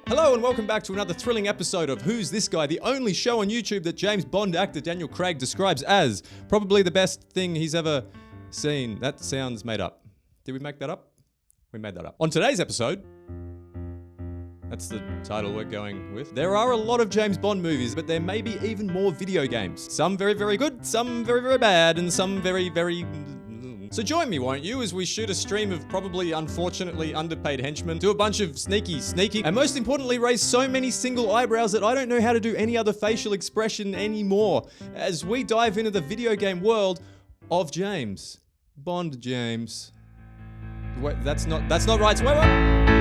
Hello and welcome back to another thrilling episode of Who's This Guy, the only show on YouTube that James Bond actor Daniel Craig describes as probably the best thing he's ever seen. That sounds made up. Did we make that up? We made that up. On today's episode, that's the title we're going with. There are a lot of James Bond movies, but there may be even more video games. Some very, very good, some very, very bad, and some very, very... So join me, won't you, as we shoot a stream of probably unfortunately underpaid henchmen, do a bunch of sneaky, and most importantly raise so many single eyebrows that I don't know how to do any other facial expression anymore, as we dive into the video game world of James Bond. James. Wait, that's not right. Wait.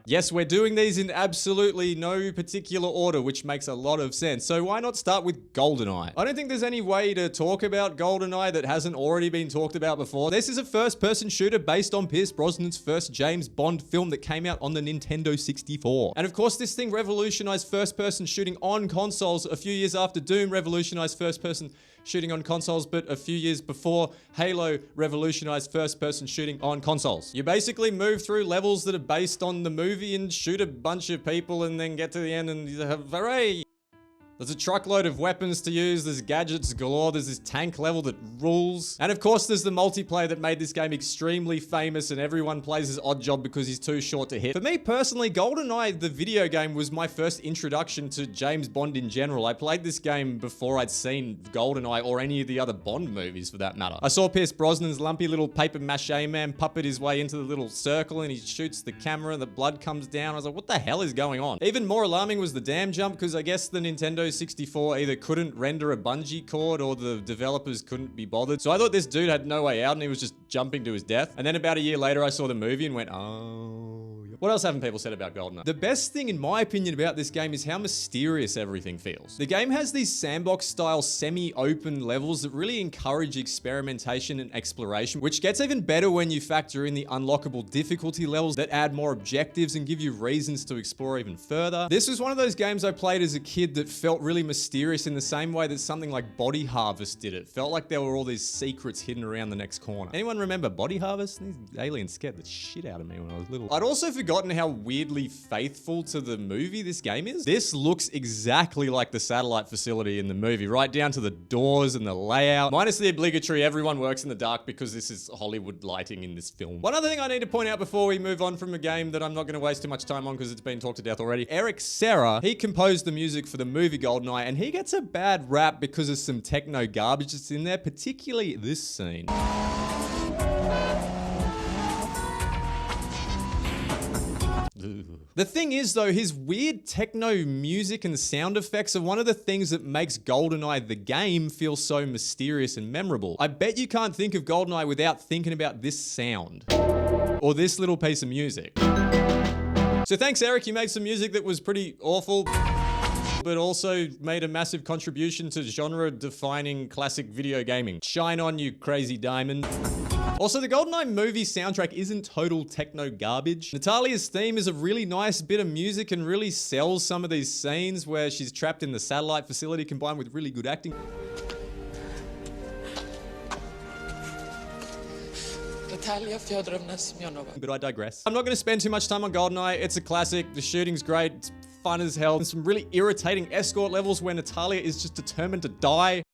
Yes, we're doing these in absolutely no particular order, which makes a lot of sense. So why not start with GoldenEye? I don't think there's any way to talk about GoldenEye that hasn't already been talked about before. This is a first-person shooter based on Pierce Brosnan's first James Bond film that came out on the Nintendo 64. And of course, this thing revolutionized first-person shooting on consoles a few years after Doom revolutionized first-person shooting on consoles, but a few years before Halo revolutionized first-person shooting on consoles. You basically move through levels that are based on the movie and shoot a bunch of people and then get to the end and you have, hooray! There's a truckload of weapons to use, there's gadgets galore, there's this tank level that rules. And of course there's the multiplayer that made this game extremely famous and everyone plays as Oddjob because he's too short to hit. For me personally, GoldenEye, the video game, was my first introduction to James Bond in general. I played this game before I'd seen GoldenEye or any of the other Bond movies for that matter. I saw Pierce Brosnan's lumpy little paper mache man puppet his way into the little circle and he shoots the camera and the blood comes down. I was like, what the hell is going on? Even more alarming was the dam jump because I guess the Nintendo 64 either couldn't render a bungee cord or the developers couldn't be bothered. So I thought this dude had no way out and he was just jumping to his death. And then about a year later, I saw the movie and went, oh. What else haven't people said about GoldenEye? The best thing in my opinion about this game is how mysterious everything feels. The game has these sandbox style semi-open levels that really encourage experimentation and exploration, which gets even better when you factor in the unlockable difficulty levels that add more objectives and give you reasons to explore even further. This was one of those games I played as a kid that felt really mysterious in the same way that something like Body Harvest did. It felt like there were all these secrets hidden around the next corner. Anyone remember Body Harvest? These aliens scared the shit out of me when I was little. I'd also forgotten how weirdly faithful to the movie this game is. This looks exactly like the satellite facility in the movie, right down to the doors and the layout. Minus the obligatory everyone works in the dark because this is Hollywood lighting in this film. One other thing I need to point out before we move on from a game that I'm not going to waste too much time on because it's been talked to death already. Eric Serra, he composed the music for the movie GoldenEye and he gets a bad rap because of some techno garbage that's in there, particularly this scene. The thing is though, his weird techno music and sound effects are one of the things that makes GoldenEye the game feel so mysterious and memorable. I bet you can't think of GoldenEye without thinking about this sound. Or this little piece of music. So thanks Eric, you made some music that was pretty awful, but also made a massive contribution to genre-defining classic video gaming. Shine on, you crazy diamond. Also, the GoldenEye movie soundtrack isn't total techno garbage. Natalia's theme is a really nice bit of music and really sells some of these scenes where she's trapped in the satellite facility combined with really good acting. But I digress. I'm not going to spend too much time on GoldenEye. It's a classic. The shooting's great. It's fun as hell. And some really irritating escort levels where Natalia is just determined to die.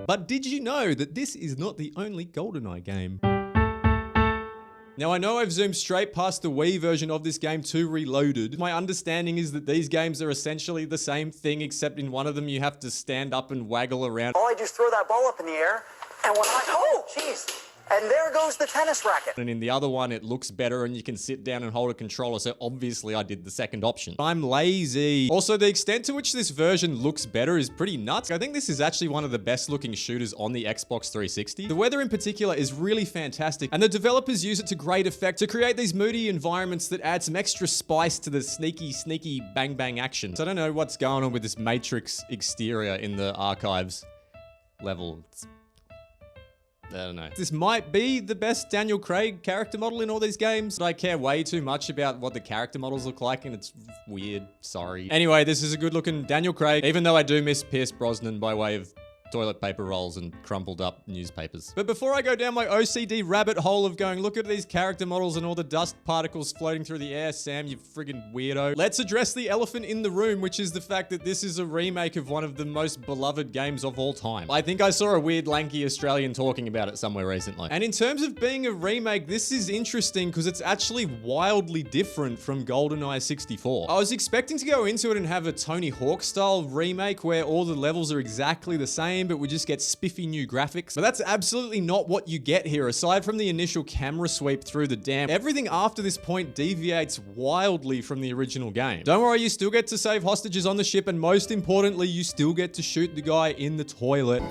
But did you know that this is not the only GoldenEye game? Now, I know I've zoomed straight past the Wii version of this game to Reloaded. My understanding is that these games are essentially the same thing, except in one of them you have to stand up and waggle around. All I do is throw that ball up in the air, and when oh, jeez. And there goes the tennis racket. And in the other one, it looks better and you can sit down and hold a controller. So obviously I did the second option. I'm lazy. Also, the extent to which this version looks better is pretty nuts. I think this is actually one of the best looking shooters on the Xbox 360. The weather in particular is really fantastic. And the developers use it to great effect to create these moody environments that add some extra spice to the sneaky bang bang action. So I don't know what's going on with this Matrix exterior in the archives level. I don't know. This might be the best Daniel Craig character model in all these games, but I care way too much about what the character models look like, and it's weird. Sorry. Anyway, this is a good looking Daniel Craig, even though I do miss Pierce Brosnan by way of toilet paper rolls and crumpled up newspapers. But before I go down my OCD rabbit hole of going, look at these character models and all the dust particles floating through the air, Sam, you friggin' weirdo. Let's address the elephant in the room, which is the fact that this is a remake of one of the most beloved games of all time. I think I saw a weird lanky Australian talking about it somewhere recently. And in terms of being a remake, this is interesting because it's actually wildly different from GoldenEye 64. I was expecting to go into it and have a Tony Hawk style remake where all the levels are exactly the same, but we just get spiffy new graphics. But that's absolutely not what you get here. Aside from the initial camera sweep through the dam, everything after this point deviates wildly from the original game. Don't worry, you still get to save hostages on the ship, and most importantly, you still get to shoot the guy in the toilet.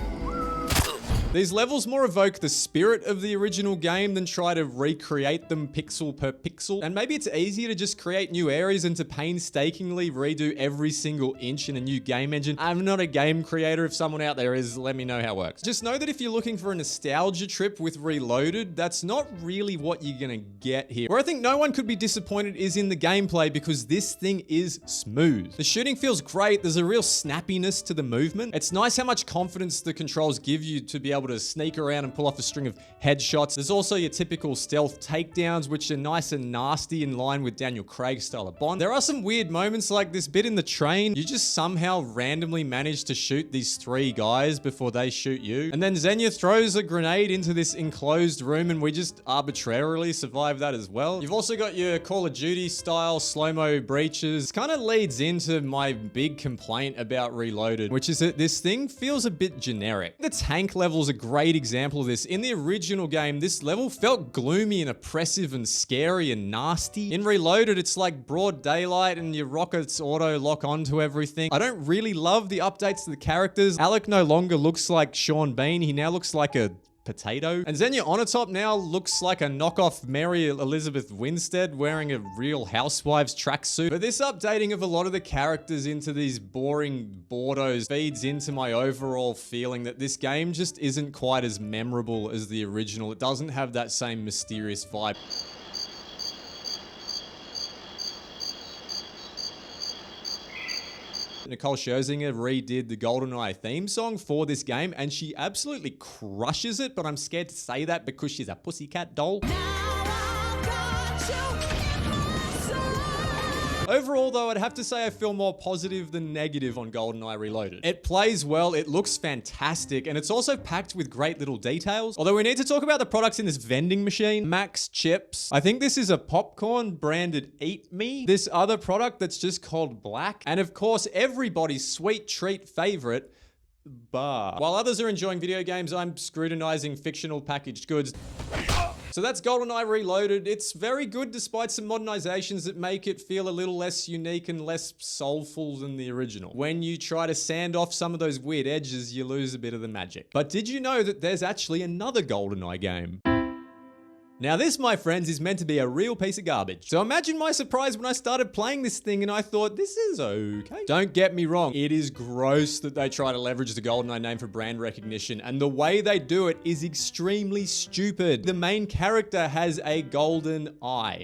These levels more evoke the spirit of the original game than try to recreate them pixel per pixel. And maybe it's easier to just create new areas and to painstakingly redo every single inch in a new game engine. I'm not a game creator. If someone out there is, let me know how it works. Just know that if you're looking for a nostalgia trip with Reloaded, that's not really what you're gonna get here. Where I think no one could be disappointed is in the gameplay, because this thing is smooth. The shooting feels great. There's a real snappiness to the movement. It's nice how much confidence the controls give you to be able to sneak around and pull off a string of headshots. There's also your typical stealth takedowns, which are nice and nasty in line with Daniel Craig's style of Bond. There are some weird moments like this bit in the train. You just somehow randomly manage to shoot these 3 guys before they shoot you. And then Xenia throws a grenade into this enclosed room and we just arbitrarily survive that as well. You've also got your Call of Duty style slow-mo breaches. This kind of leads into my big complaint about Reloaded, which is that this thing feels a bit generic. The tank level's a great example of this. In the original game, this level felt gloomy and oppressive and scary and nasty. In Reloaded, it's like broad daylight and your rockets auto lock onto everything. I don't really love the updates to the characters. Alec no longer looks like Sean Bean. He now looks like a potato. And Xenia Onatop now looks like a knockoff Mary Elizabeth Winstead wearing a Real Housewives tracksuit. But this updating of a lot of the characters into these boring Bordeaux feeds into my overall feeling that this game just isn't quite as memorable as the original. It doesn't have that same mysterious vibe. Nicole Scherzinger redid the GoldenEye theme song for this game, and she absolutely crushes it, but I'm scared to say that because she's a pussycat doll. Overall, though, I'd have to say I feel more positive than negative on GoldenEye Reloaded. It plays well, it looks fantastic, and it's also packed with great little details. Although we need to talk about the products in this vending machine. Max Chips. I think this is a popcorn branded Eat Me. This other product that's just called Black. And of course, everybody's sweet treat favorite, bar. While others are enjoying video games, I'm scrutinizing fictional packaged goods. So that's GoldenEye Reloaded. It's very good despite some modernizations that make it feel a little less unique and less soulful than the original. When you try to sand off some of those weird edges, you lose a bit of the magic. But did you know that there's actually another GoldenEye game? Now this, my friends, is meant to be a real piece of garbage. So imagine my surprise when I started playing this thing and I thought, this is okay. Don't get me wrong, it is gross that they try to leverage the GoldenEye name for brand recognition, and the way they do it is extremely stupid. The main character has a golden eye.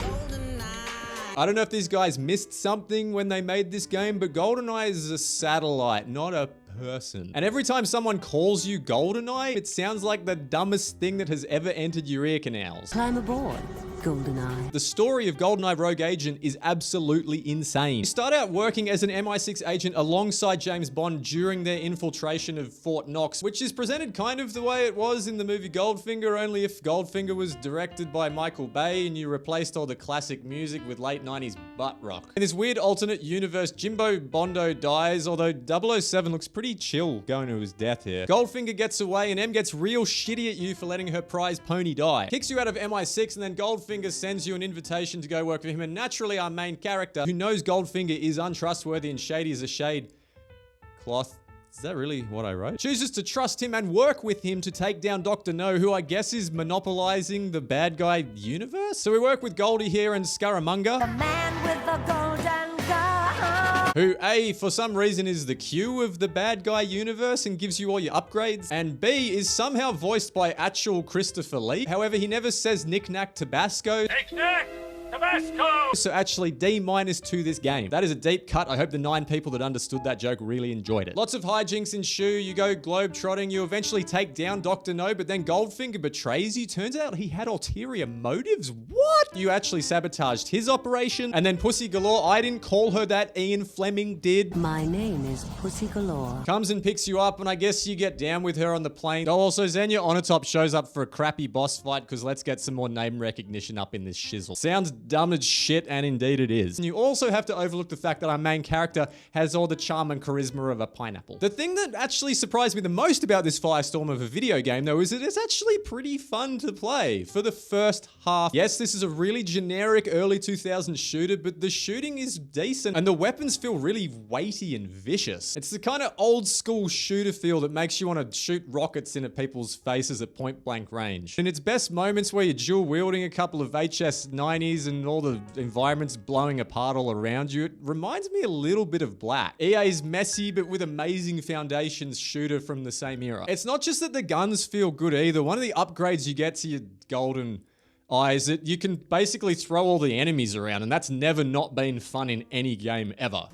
I don't know if these guys missed something when they made this game, but GoldenEye is a satellite, not a person. And every time someone calls you GoldenEye, it sounds like the dumbest thing that has ever entered your ear canals. Climb aboard. GoldenEye. The story of GoldenEye Rogue Agent is absolutely insane. You start out working as an MI6 agent alongside James Bond during their infiltration of Fort Knox, which is presented kind of the way it was in the movie Goldfinger, only if Goldfinger was directed by Michael Bay and you replaced all the classic music with late 90s butt rock. In this weird alternate universe, Jimbo Bondo dies, although 007 looks pretty chill going to his death here. Goldfinger gets away and M gets real shitty at you for letting her prize pony die. Kicks you out of MI6 and then Goldfinger sends you an invitation to go work for him, and naturally our main character, who knows Goldfinger is untrustworthy and shady as a shade cloth. Is that really what I wrote? Chooses to trust him and work with him to take down Dr. No, who I guess is monopolizing the bad guy universe? So we work with Goldie here and Scaramanga. The man with the golden gun. Who A, for some reason is the Q of the bad guy universe and gives you all your upgrades. And B, is somehow voiced by actual Christopher Lee. However, he never says knick-knack Tabasco. Knick-knack! Tabasco! So actually D- to this game. That is a deep cut. I hope the 9 people that understood that joke really enjoyed it. Lots of hijinks ensue. You go globe trotting. You eventually take down Dr. No, but then Goldfinger betrays you. Turns out he had ulterior motives. What? You actually sabotaged his operation. And then Pussy Galore, I didn't call her that, Ian Fleming did. My name is Pussy Galore. Comes and picks you up, and I guess you get down with her on the plane. Oh, also Xenia Onatop shows up for a crappy boss fight because let's get some more name recognition up in this shizzle. Sounds dumb as shit, and indeed it is. And you also have to overlook the fact that our main character has all the charm and charisma of a pineapple. The thing that actually surprised me the most about this firestorm of a video game, though, is that it's actually pretty fun to play for the first half. Yes, this is a really generic early 2000s shooter, but the shooting is decent, and the weapons feel really weighty and vicious. It's the kind of old school shooter feel that makes you want to shoot rockets into people's faces at point blank range. In its best moments where you're dual wielding a couple of HS-90s and all the environments blowing apart all around you, it reminds me a little bit of Black. EA's messy but with amazing foundations shooter from the same era. It's not just that the guns feel good either. One of the upgrades you get to your golden eyes that you can basically throw all the enemies around, and that's never not been fun in any game ever.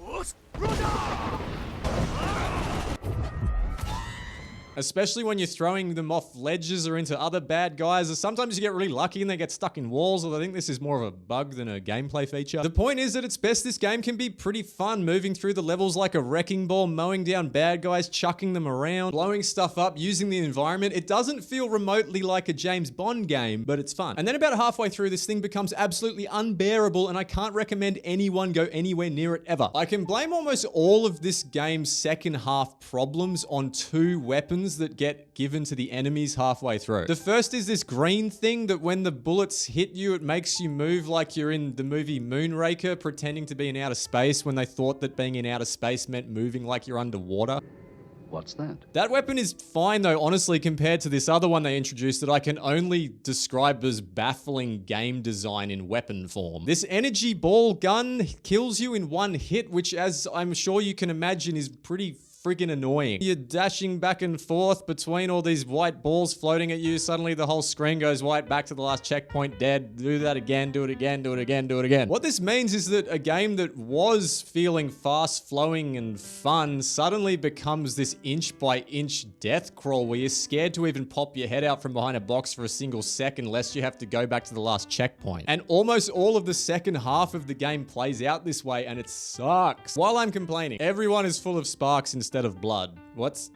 Especially when you're throwing them off ledges or into other bad guys, or sometimes you get really lucky and they get stuck in walls, although I think this is more of a bug than a gameplay feature. The point is that at its best, this game can be pretty fun, moving through the levels like a wrecking ball, mowing down bad guys, chucking them around, blowing stuff up, using the environment. It doesn't feel remotely like a James Bond game, but it's fun. And then about halfway through, this thing becomes absolutely unbearable, and I can't recommend anyone go anywhere near it ever. I can blame almost all of this game's second half problems on 2 weapons that get given to the enemies halfway through. The first is this green thing that when the bullets hit you, it makes you move like you're in the movie Moonraker, pretending to be in outer space when they thought that being in outer space meant moving like you're underwater. What's that? That weapon is fine though, honestly, compared to this other one they introduced that I can only describe as baffling game design in weapon form. This energy ball gun kills you in 1 hit, which, as I'm sure you can imagine, is pretty friggin' annoying. You're dashing back and forth between all these white balls floating at you. Suddenly the whole screen goes white, back to the last checkpoint, dead. Do that again, do it again, do it again, do it again. What this means is that a game that was feeling fast flowing and fun suddenly becomes this inch by inch death crawl where you're scared to even pop your head out from behind a box for a single second lest you have to go back to the last checkpoint. And almost all of the second half of the game plays out this way, and it sucks. While I'm complaining, everyone is full of sparks instead of blood. What?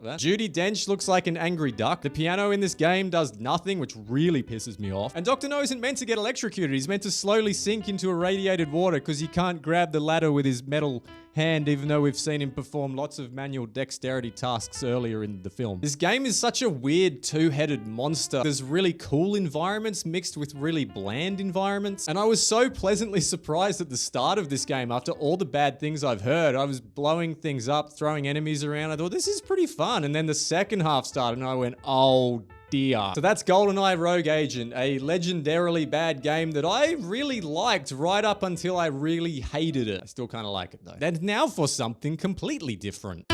That? Judi Dench looks like an angry duck. The piano in this game does nothing, which really pisses me off. And Dr. No isn't meant to get electrocuted. He's meant to slowly sink into irradiated water because he can't grab the ladder with his metal hand, even though we've seen him perform lots of manual dexterity tasks earlier in the film. This game is such a weird 2-headed monster. There's really cool environments mixed with really bland environments. And I was so pleasantly surprised at the start of this game after all the bad things I've heard. I was blowing things up, throwing enemies around. I thought, this is pretty fun. And then the second half started and I went, oh dear. So that's GoldenEye Rogue Agent, a legendarily bad game that I really liked right up until I really hated it. I still kind of like it though. And now for something completely different.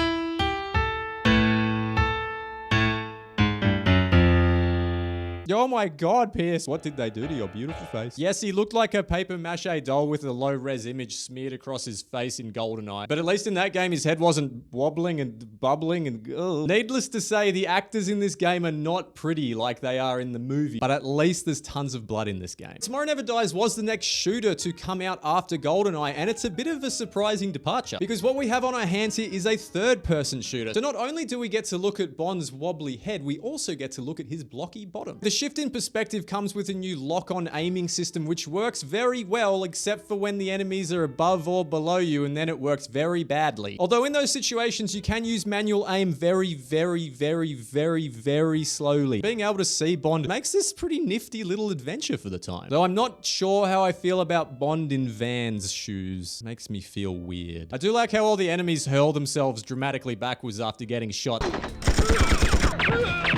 Oh my god, Pierce. What did they do to your beautiful face? Yes, he looked like a paper mache doll with a low-res image smeared across his face in GoldenEye. But at least in that game, his head wasn't wobbling and bubbling and... Ugh. Needless to say, the actors in this game are not pretty like they are in the movie. But at least there's tons of blood in this game. Tomorrow Never Dies was the next shooter to come out after GoldenEye, and it's a bit of a surprising departure. Because what we have on our hands here is a third-person shooter. So not only do we get to look at Bond's wobbly head, we also get to look at his blocky bottom. The shift in perspective comes with a new lock-on aiming system, which works very well, except for when the enemies are above or below you, and then it works very badly. Although in those situations, you can use manual aim very, very, very, very, very slowly. Being able to see Bond makes this pretty nifty little adventure for the time. Though I'm not sure how I feel about Bond in Van's shoes. Makes me feel weird. I do like how all the enemies hurl themselves dramatically backwards after getting shot.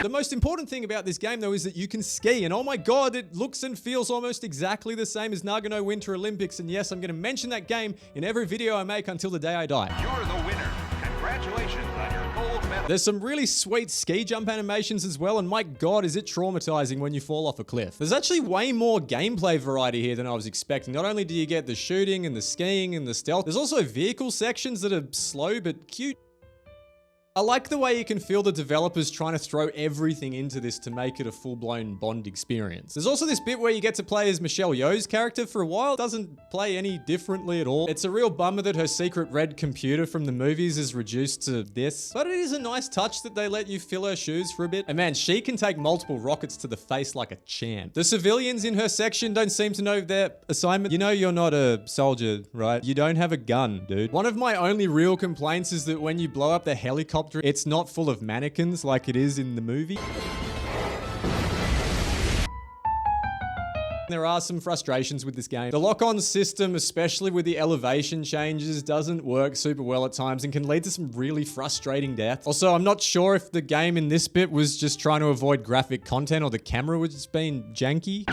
The most important thing about this game, though, is that you can ski, and oh my god, it looks and feels almost exactly the same as Nagano Winter Olympics, and yes, I'm going to mention that game in every video I make until the day I die. You're the winner. Congratulations on your gold medal. There's some really sweet ski jump animations as well, and my god, is it traumatizing when you fall off a cliff. There's actually way more gameplay variety here than I was expecting. Not only do you get the shooting and the skiing and the stealth, there's also vehicle sections that are slow but cute. I like the way you can feel the developers trying to throw everything into this to make it a full-blown Bond experience. There's also this bit where you get to play as Michelle Yeoh's character for a while. It doesn't play any differently at all. It's a real bummer that her secret red computer from the movies is reduced to this, but it is a nice touch that they let you fill her shoes for a bit. And man, she can take multiple rockets to the face like a champ. The civilians in her section don't seem to know their assignment. You know you're not a soldier, right? You don't have a gun, dude. One of my only real complaints is that when you blow up the helicopter, it's not full of mannequins like it is in the movie. There are some frustrations with this game. The lock-on system, especially with the elevation changes, doesn't work super well at times and can lead to some really frustrating deaths. Also, I'm not sure if the game in this bit was just trying to avoid graphic content or the camera was just being janky.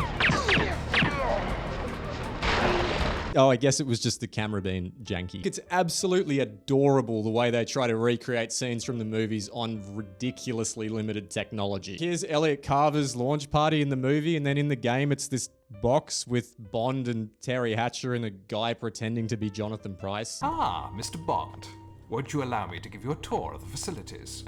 Oh, I guess it was just the camera being janky. It's absolutely adorable the way they try to recreate scenes from the movies on ridiculously limited technology. Here's Elliot Carver's launch party in the movie, and then in the game, it's this box with Bond and Terry Hatcher and a guy pretending to be Jonathan Pryce. Ah, Mr. Bond. Won't you allow me to give you a tour of the facilities?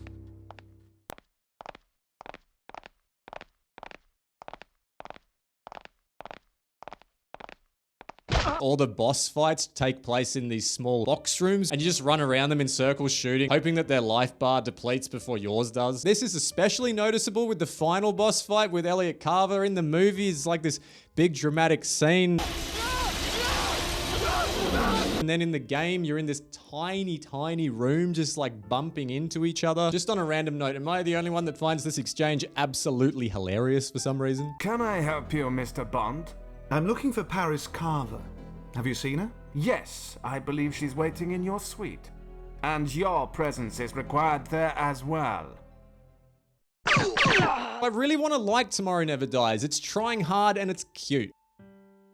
All the boss fights take place in these small box rooms, and you just run around them in circles shooting, hoping that their life bar depletes before yours does. This is especially noticeable with the final boss fight with Elliot Carver in the movie. It's like this big dramatic scene. And then in the game, you're in this tiny, tiny room just like bumping into each other. Just on a random note, am I the only one that finds this exchange absolutely hilarious for some reason? Can I help you, Mr. Bond? I'm looking for Paris Carver. Have you seen her? Yes, I believe she's waiting in your suite. And your presence is required there as well. I really want to like Tomorrow Never Dies. It's trying hard and it's cute.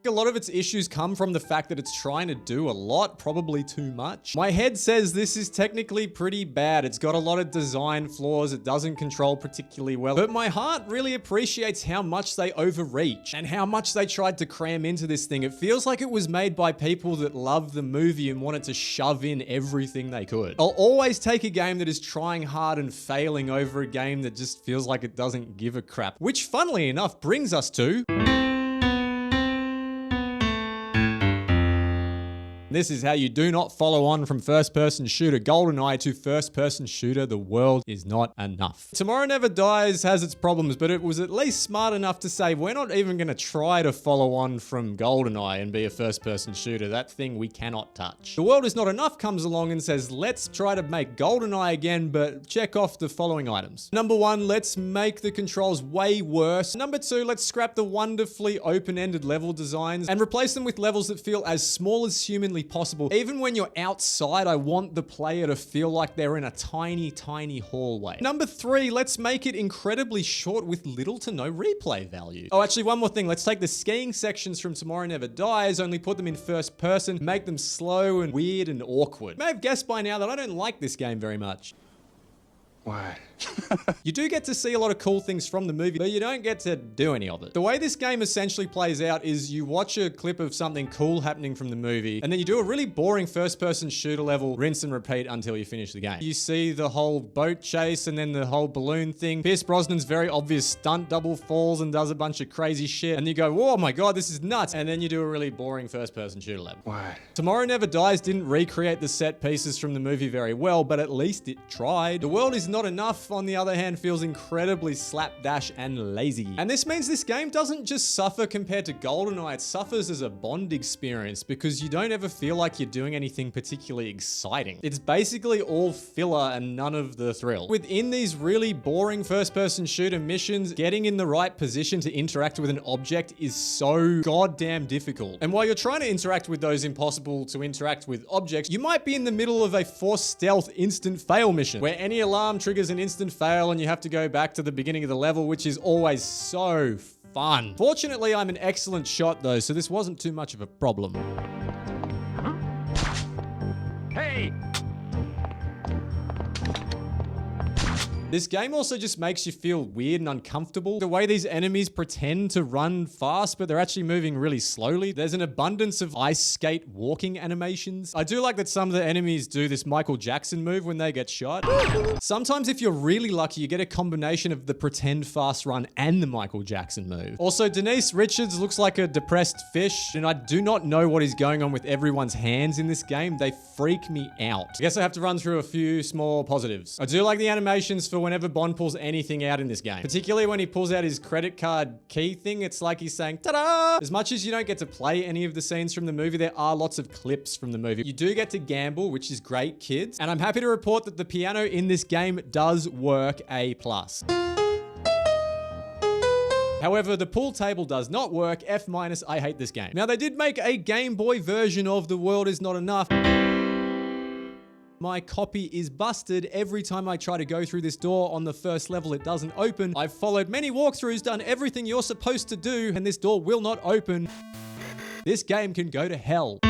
A lot of its issues come from the fact that it's trying to do a lot, probably too much. My head says this is technically pretty bad. It's got a lot of design flaws. It doesn't control particularly well. But my heart really appreciates how much they overreach and how much they tried to cram into this thing. It feels like it was made by people that love the movie and wanted to shove in everything they could. I'll always take a game that is trying hard and failing over a game that just feels like it doesn't give a crap. Which, funnily enough, brings us to... This is how you do not follow on from first-person shooter GoldenEye to first-person shooter The World Is Not Enough. Tomorrow Never Dies has its problems, but it was at least smart enough to say, we're not even going to try to follow on from GoldenEye and be a first-person shooter. That thing we cannot touch. The World Is Not Enough comes along and says, let's try to make GoldenEye again, but check off the following items. Number one, let's make the controls way worse. Number two, let's scrap the wonderfully open-ended level designs and replace them with levels that feel as small as humanly possible. Even when you're outside, I want the player to feel like they're in a tiny, tiny hallway. Number three, let's make it incredibly short with little to no replay value. Oh, actually, one more thing. Let's take the skiing sections from Tomorrow Never Dies, only put them in first person, make them slow and weird and awkward. You may have guessed by now that I don't like this game very much. Why? You do get to see a lot of cool things from the movie, but you don't get to do any of it. The way this game essentially plays out is you watch a clip of something cool happening from the movie, and then you do a really boring first-person shooter level, rinse and repeat until you finish the game. You see the whole boat chase and then the whole balloon thing. Pierce Brosnan's very obvious stunt double falls and does a bunch of crazy shit, and you go, oh my god, this is nuts, and then you do a really boring first-person shooter level. Why? Tomorrow Never Dies didn't recreate the set pieces from the movie very well, but at least it tried. The World Is Not Enough, on the other hand, feels incredibly slapdash and lazy. And this means this game doesn't just suffer compared to GoldenEye, it suffers as a Bond experience because you don't ever feel like you're doing anything particularly exciting. It's basically all filler and none of the thrill. Within these really boring first-person shooter missions, getting in the right position to interact with an object is so goddamn difficult. And while you're trying to interact with those impossible to interact with objects, you might be in the middle of a forced stealth instant fail mission where any alarm triggers an instant fail and you have to go back to the beginning of the level, which is always so fun. Fortunately, I'm an excellent shot though, so this wasn't too much of a problem. Hey! This game also just makes you feel weird and uncomfortable. The way these enemies pretend to run fast, but they're actually moving really slowly. There's an abundance of ice skate walking animations. I do like that some of the enemies do this Michael Jackson move when they get shot. Sometimes if you're really lucky, you get a combination of the pretend fast run and the Michael Jackson move. Also, Denise Richards looks like a depressed fish, and I do not know what is going on with everyone's hands in this game. They freak me out. I guess I have to run through a few small positives. I do like the animations for whenever Bond pulls anything out in this game. Particularly when he pulls out his credit card key thing, it's like he's saying, ta-da! As much as you don't get to play any of the scenes from the movie, there are lots of clips from the movie. You do get to gamble, which is great, kids. And I'm happy to report that the piano in this game does work A+. However, the pool table does not work, F-. I hate this game. Now, they did make a Game Boy version of The World Is Not Enough. My copy is busted. Every time I try to go through this door on the first level, it doesn't open. I've followed many walkthroughs, done everything you're supposed to do, and this door will not open. This game can go to hell.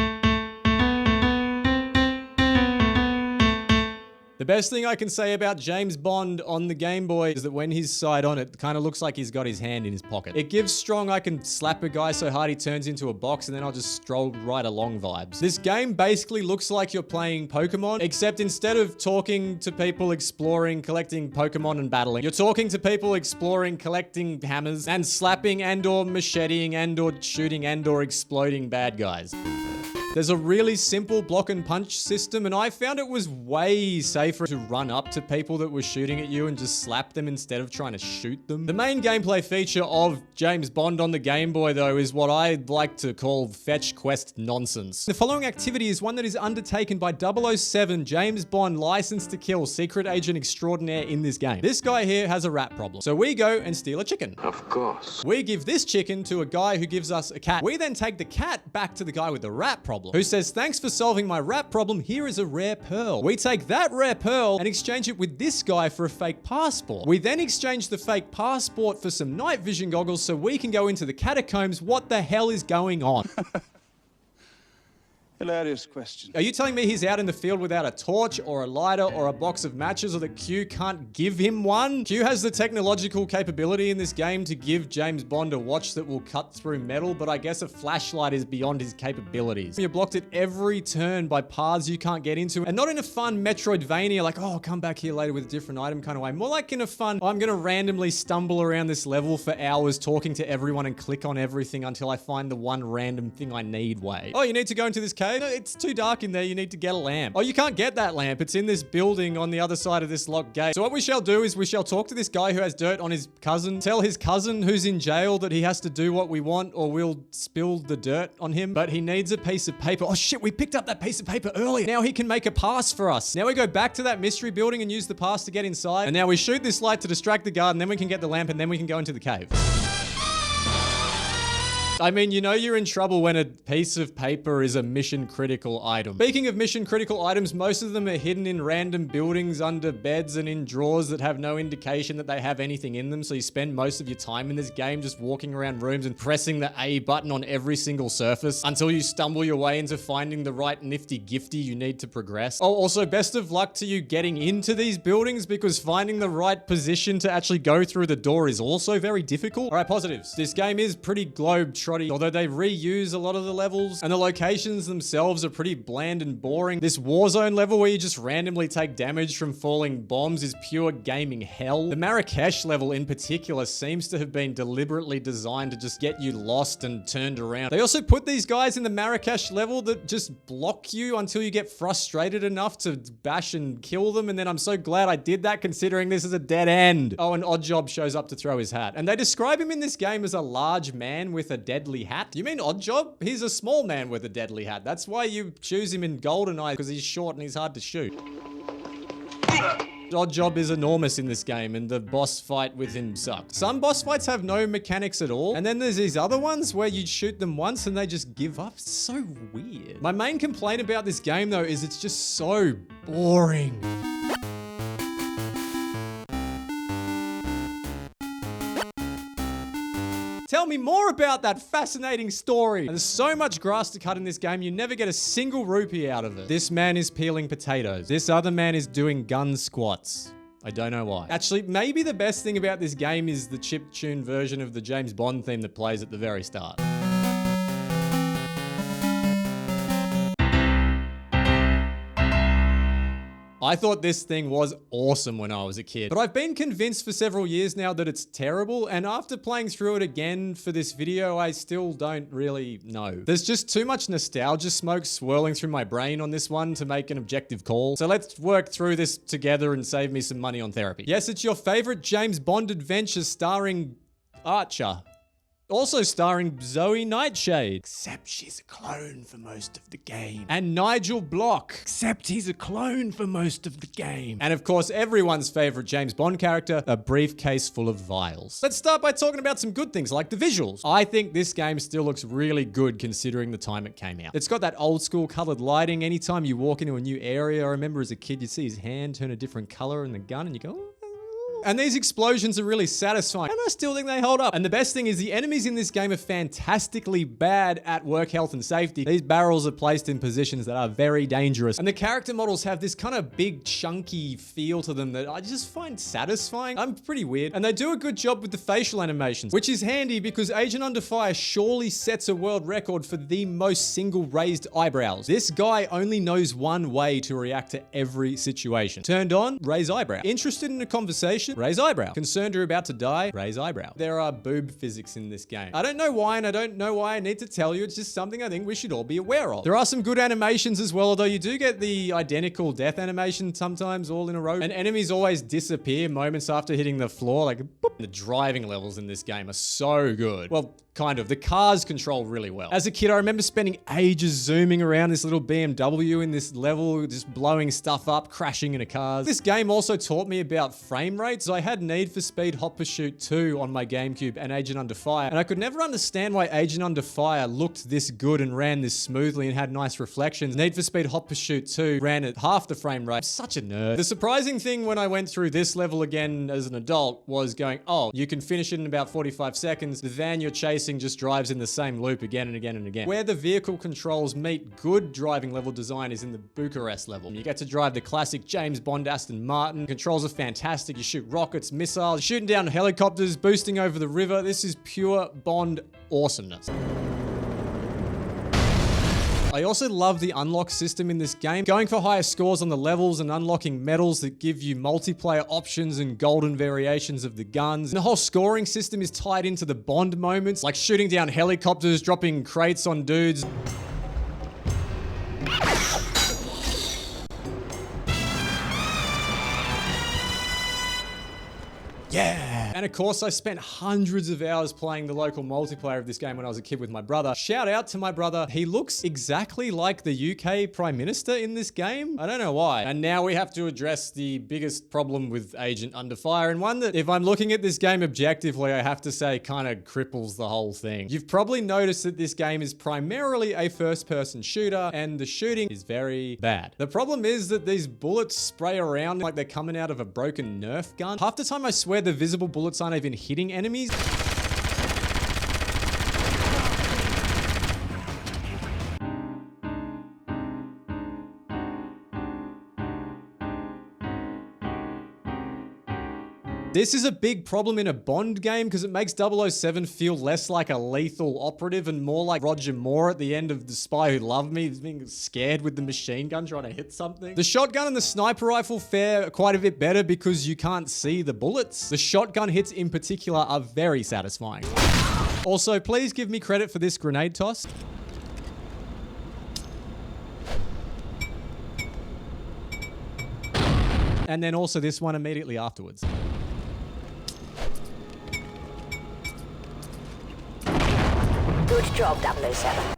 The best thing I can say about James Bond on the Game Boy is that when he's side on, it kind of looks like he's got his hand in his pocket. It gives strong I can slap a guy so hard he turns into a box and then I'll just stroll right along vibes. This game basically looks like you're playing Pokemon, except instead of talking to people, exploring, collecting Pokemon and battling, you're talking to people, exploring, collecting hammers, and slapping and/or macheting and/or shooting and/or exploding bad guys. There's a really simple block and punch system, and I found it was way safer to run up to people that were shooting at you and just slap them instead of trying to shoot them. The main gameplay feature of James Bond on the Game Boy, though, is what I like to call fetch quest nonsense. The following activity is one that is undertaken by 007 James Bond, licensed to kill secret agent extraordinaire in this game. This guy here has a rat problem, so we go and steal a chicken. Of course. We give this chicken to a guy who gives us a cat. We then take the cat back to the guy with the rat problem, who says, thanks for solving my rat problem, here is a rare pearl. We take that rare pearl and exchange it with this guy for a fake passport. We then exchange the fake passport for some night vision goggles so we can go into the catacombs. What the hell is going on? Hilarious question. Are you telling me he's out in the field without a torch or a lighter or a box of matches, or that Q can't give him one? Q has the technological capability in this game to give James Bond a watch that will cut through metal, but I guess a flashlight is beyond his capabilities. You're blocked at every turn by paths you can't get into, and not in a fun Metroidvania like, oh, I'll come back here later with a different item kind of way. More like in a fun, I'm gonna randomly stumble around this level for hours talking to everyone and click on everything until I find the one random thing I need way. Oh, you need to go into this cave? No, it's too dark in there. You need to get a lamp. Oh, you can't get that lamp. It's in this building on the other side of this locked gate. So what we shall do is we shall talk to this guy who has dirt on his cousin, tell his cousin who's in jail that he has to do what we want or we'll spill the dirt on him. But he needs a piece of paper. Oh shit, we picked up that piece of paper earlier. Now he can make a pass for us. Now we go back to that mystery building and use the pass to get inside. And now we shoot this light to distract the guard, and then we can get the lamp, and then we can go into the cave. I mean, you know you're in trouble when a piece of paper is a mission critical item. Speaking of mission critical items, most of them are hidden in random buildings, under beds, and in drawers that have no indication that they have anything in them. So you spend most of your time in this game just walking around rooms and pressing the A button on every single surface until you stumble your way into finding the right nifty gifty you need to progress. Oh, also best of luck to you getting into these buildings, because finding the right position to actually go through the door is also very difficult. All right, positives. This game is pretty globe-trotty, although they reuse a lot of the levels, and the locations themselves are pretty bland and boring. This Warzone level where you just randomly take damage from falling bombs is pure gaming hell. The Marrakesh level in particular seems to have been deliberately designed to just get you lost and turned around. They also put these guys in the Marrakesh level that just block you until you get frustrated enough to bash and kill them, and then I'm so glad I did that, considering this is a dead end. Oh, and Oddjob shows up to throw his hat. And they describe him in this game as a large man with a deadly hat. You mean Oddjob? He's a small man with a deadly hat. That's why you choose him in GoldenEye, because he's short and he's hard to shoot. Oddjob is enormous in this game, and the boss fight with him sucked. Some boss fights have no mechanics at all, and then there's these other ones where you shoot them once and they just give up. It's so weird. My main complaint about this game, though, is it's just so boring. Tell me more about that fascinating story. And there's so much grass to cut in this game, you never get a single rupee out of it. This man is peeling potatoes. This other man is doing gun squats. I don't know why. Actually, maybe the best thing about this game is the chiptune version of the James Bond theme that plays at the very start. I thought this thing was awesome when I was a kid, but I've been convinced for several years now that it's terrible, and after playing through it again for this video, I still don't really know. There's just too much nostalgia smoke swirling through my brain on this one to make an objective call, so let's work through this together and save me some money on therapy. Yes, it's your favorite James Bond adventure starring Archer. Also starring Zoe Nightshade. Except she's a clone for most of the game. And Nigel Block. Except he's a clone for most of the game. And of course, everyone's favorite James Bond character, a briefcase full of vials. Let's start by talking about some good things like the visuals. I think this game still looks really good considering the time it came out. It's got that old school colored lighting. Anytime you walk into a new area, I remember as a kid, you'd see his hand turn a different color in the gun and you go, and these explosions are really satisfying, and I still think they hold up. And the best thing is the enemies in this game are fantastically bad at work health and safety. These barrels are placed in positions that are very dangerous. And the character models have this kind of big, chunky feel to them that I just find satisfying. I'm pretty weird. And they do a good job with the facial animations, which is handy because Agent Under Fire surely sets a world record for the most single raised eyebrows. This guy only knows one way to react to every situation. Turned on, raise eyebrow. Interested in a conversation, raise eyebrow. Concerned you're about to die, raise eyebrow. There are boob physics in this game. I don't know why, and I don't know why I need to tell you. It's just something I think we should all be aware of. There are some good animations as well, although you do get the identical death animation sometimes all in a row. And enemies always disappear moments after hitting the floor, like boop. The driving levels in this game are so good. Well, kind of. The cars control really well. As a kid, I remember spending ages zooming around this little BMW in this level, just blowing stuff up, crashing into cars. This game also taught me about frame rates. I had Need for Speed Hot Pursuit 2 on my GameCube and Agent Under Fire, and I could never understand why Agent Under Fire looked this good and ran this smoothly and had nice reflections. Need for Speed Hot Pursuit 2 ran at half the frame rate. I'm such a nerd. The surprising thing when I went through this level again as an adult was going, oh, you can finish it in about 45 seconds. The van you're chasing just drives in the same loop again and again and again. Where the vehicle controls meet good driving level design is in the Bucharest level. You get to drive the classic James Bond Aston Martin. Controls are fantastic. You shoot rockets, missiles, shooting down helicopters, boosting over the river. This is pure Bond awesomeness. I also love the unlock system in this game. Going for higher scores on the levels and unlocking medals that give you multiplayer options and golden variations of the guns. And the whole scoring system is tied into the Bond moments, like shooting down helicopters, dropping crates on dudes. Yeah! And of course, I spent hundreds of hours playing the local multiplayer of this game when I was a kid with my brother. Shout out to my brother. He looks exactly like the UK Prime Minister in this game. I don't know why. And now we have to address the biggest problem with Agent Under Fire, and one that, if I'm looking at this game objectively, I have to say kind of cripples the whole thing. You've probably noticed that this game is primarily a first-person shooter, and the shooting is very bad. The problem is that these bullets spray around like they're coming out of a broken Nerf gun. Half the time I swear the visible bullets aren't even hitting enemies. This is a big problem in a Bond game because it makes 007 feel less like a lethal operative and more like Roger Moore at the end of The Spy Who Loved Me, being scared with the machine gun trying to hit something. The shotgun and the sniper rifle fare quite a bit better because you can't see the bullets. The shotgun hits in particular are very satisfying. Also, please give me credit for this grenade toss. And then also this one immediately afterwards. Good job, 007.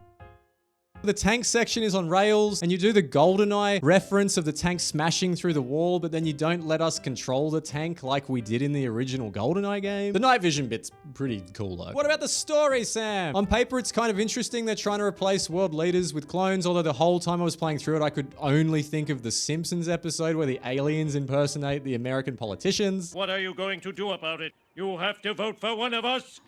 The tank section is on rails, and you do the GoldenEye reference of the tank smashing through the wall, but then you don't let us control the tank like we did in the original GoldenEye game. The night vision bit's pretty cool though. What about the story, Sam? On paper, it's kind of interesting. They're trying to replace world leaders with clones, although the whole time I was playing through it, I could only think of the Simpsons episode where the aliens impersonate the American politicians. What are you going to do about it? You have to vote for one of us.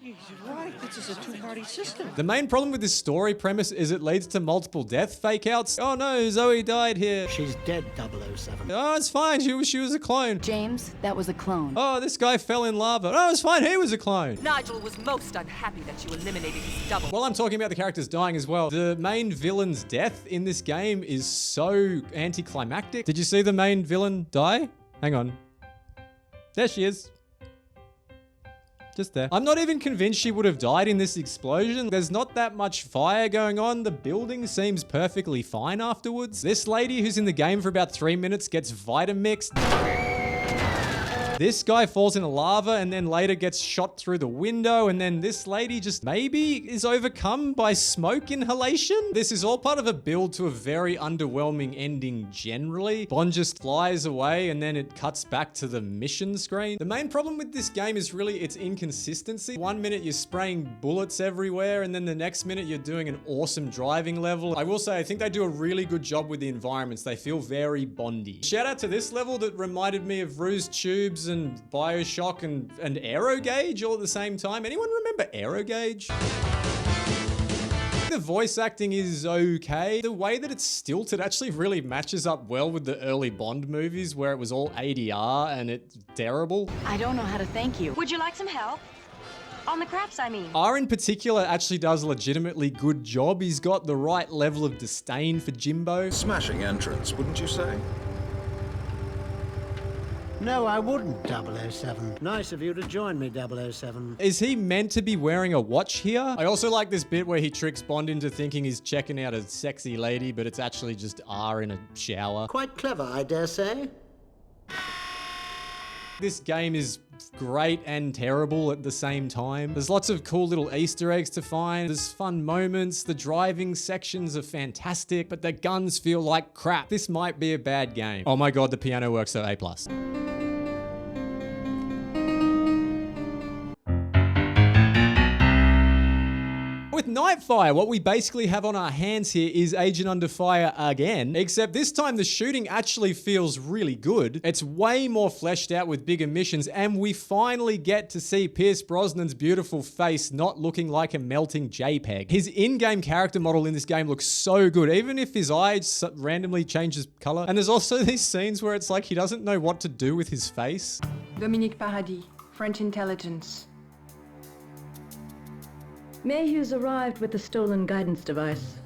Right, this is a two-party system. The main problem with this story premise is it leads to multiple death fake-outs. Oh no, Zoe died here. She's dead, 007. Oh, it's fine. She was a clone. James, that was a clone. Oh, this guy fell in lava. Oh, it's fine. He was a clone. Nigel was most unhappy that you eliminated his double. While I'm talking about the characters dying as well, the main villain's death in this game is so anticlimactic. Did you see the main villain die? Hang on. There she is. Just there. I'm not even convinced she would have died in this explosion. There's not that much fire going on. The building seems perfectly fine afterwards. This lady who's in the game for about 3 minutes gets Vitamixed. This guy falls into lava and then later gets shot through the window, and then this lady just maybe is overcome by smoke inhalation. This is all part of a build to a very underwhelming ending generally. Bond just flies away and then it cuts back to the mission screen. The main problem with this game is really its inconsistency. 1 minute you're spraying bullets everywhere, and then the next minute you're doing an awesome driving level. I will say, I think they do a really good job with the environments. They feel very Bondy. Shout out to this level that reminded me of Ruse Tubes and Bioshock and Aero Gauge all at the same time. Anyone remember Aero Gauge? The voice acting is okay. The way that it's stilted actually really matches up well with the early Bond movies where it was all ADR and it's terrible. I don't know how to thank you. Would you like some help? On the craps, I mean. R in particular actually does a legitimately good job. He's got the right level of disdain for Jimbo. Smashing entrance, wouldn't you say? No, I wouldn't, 007. Nice of you to join me, 007. Is he meant to be wearing a watch here? I also like this bit where he tricks Bond into thinking he's checking out a sexy lady, but it's actually just R in a shower. Quite clever, I dare say. This game is great and terrible at the same time. There's lots of cool little Easter eggs to find. There's fun moments. The driving sections are fantastic, but the guns feel like crap. This might be a bad game. Oh my god, the piano works, so A+. With Nightfire, what we basically have on our hands here is Agent Under Fire again, except this time the shooting actually feels really good. It's way more fleshed out with bigger missions, and we finally get to see Pierce Brosnan's beautiful face not looking like a melting JPEG. His in-game character model in this game looks so good, even if his eye randomly changes color. And there's also these scenes where it's like he doesn't know what to do with his face. Dominique Paradis, French intelligence. Mayhew's arrived with the stolen guidance device.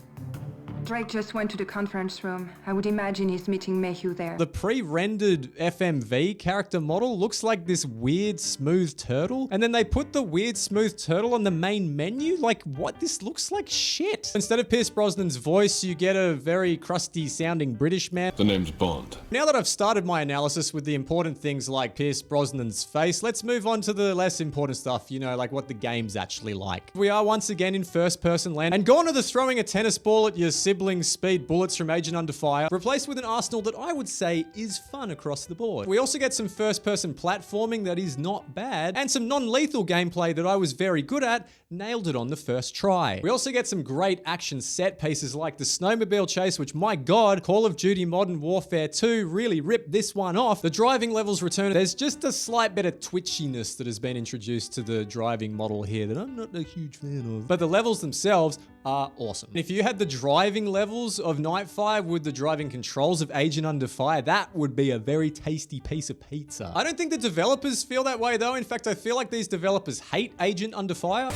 Drake just went to the conference room. I would imagine he's meeting Mayhew there. The pre-rendered FMV character model looks like this weird smooth turtle, and then they put the weird smooth turtle on the main menu? Like, what? This looks like shit. Instead of Pierce Brosnan's voice, you get a very crusty sounding British man. The name's Bond. Now that I've started my analysis with the important things like Pierce Brosnan's face, let's move on to the less important stuff, you know, like what the game's actually like. We are once again in first-person land, and gone are the throwing a tennis ball at your siblings' speed bullets from Agent Under Fire, replaced with an arsenal that I would say is fun across the board. We also get some first-person platforming that is not bad, and some non-lethal gameplay that I was very good at, nailed it on the first try. We also get some great action set pieces like the snowmobile chase, which, my god, Call of Duty Modern Warfare 2 really ripped this one off. The driving levels return. There's just a slight bit of twitchiness that has been introduced to the driving model here that I'm not a huge fan of. But the levels themselves are awesome. If you had the driving levels of Nightfire with the driving controls of Agent Under Fire, that would be a very tasty piece of pizza. I don't think the developers feel that way though. In fact, I feel like these developers hate Agent Under Fire.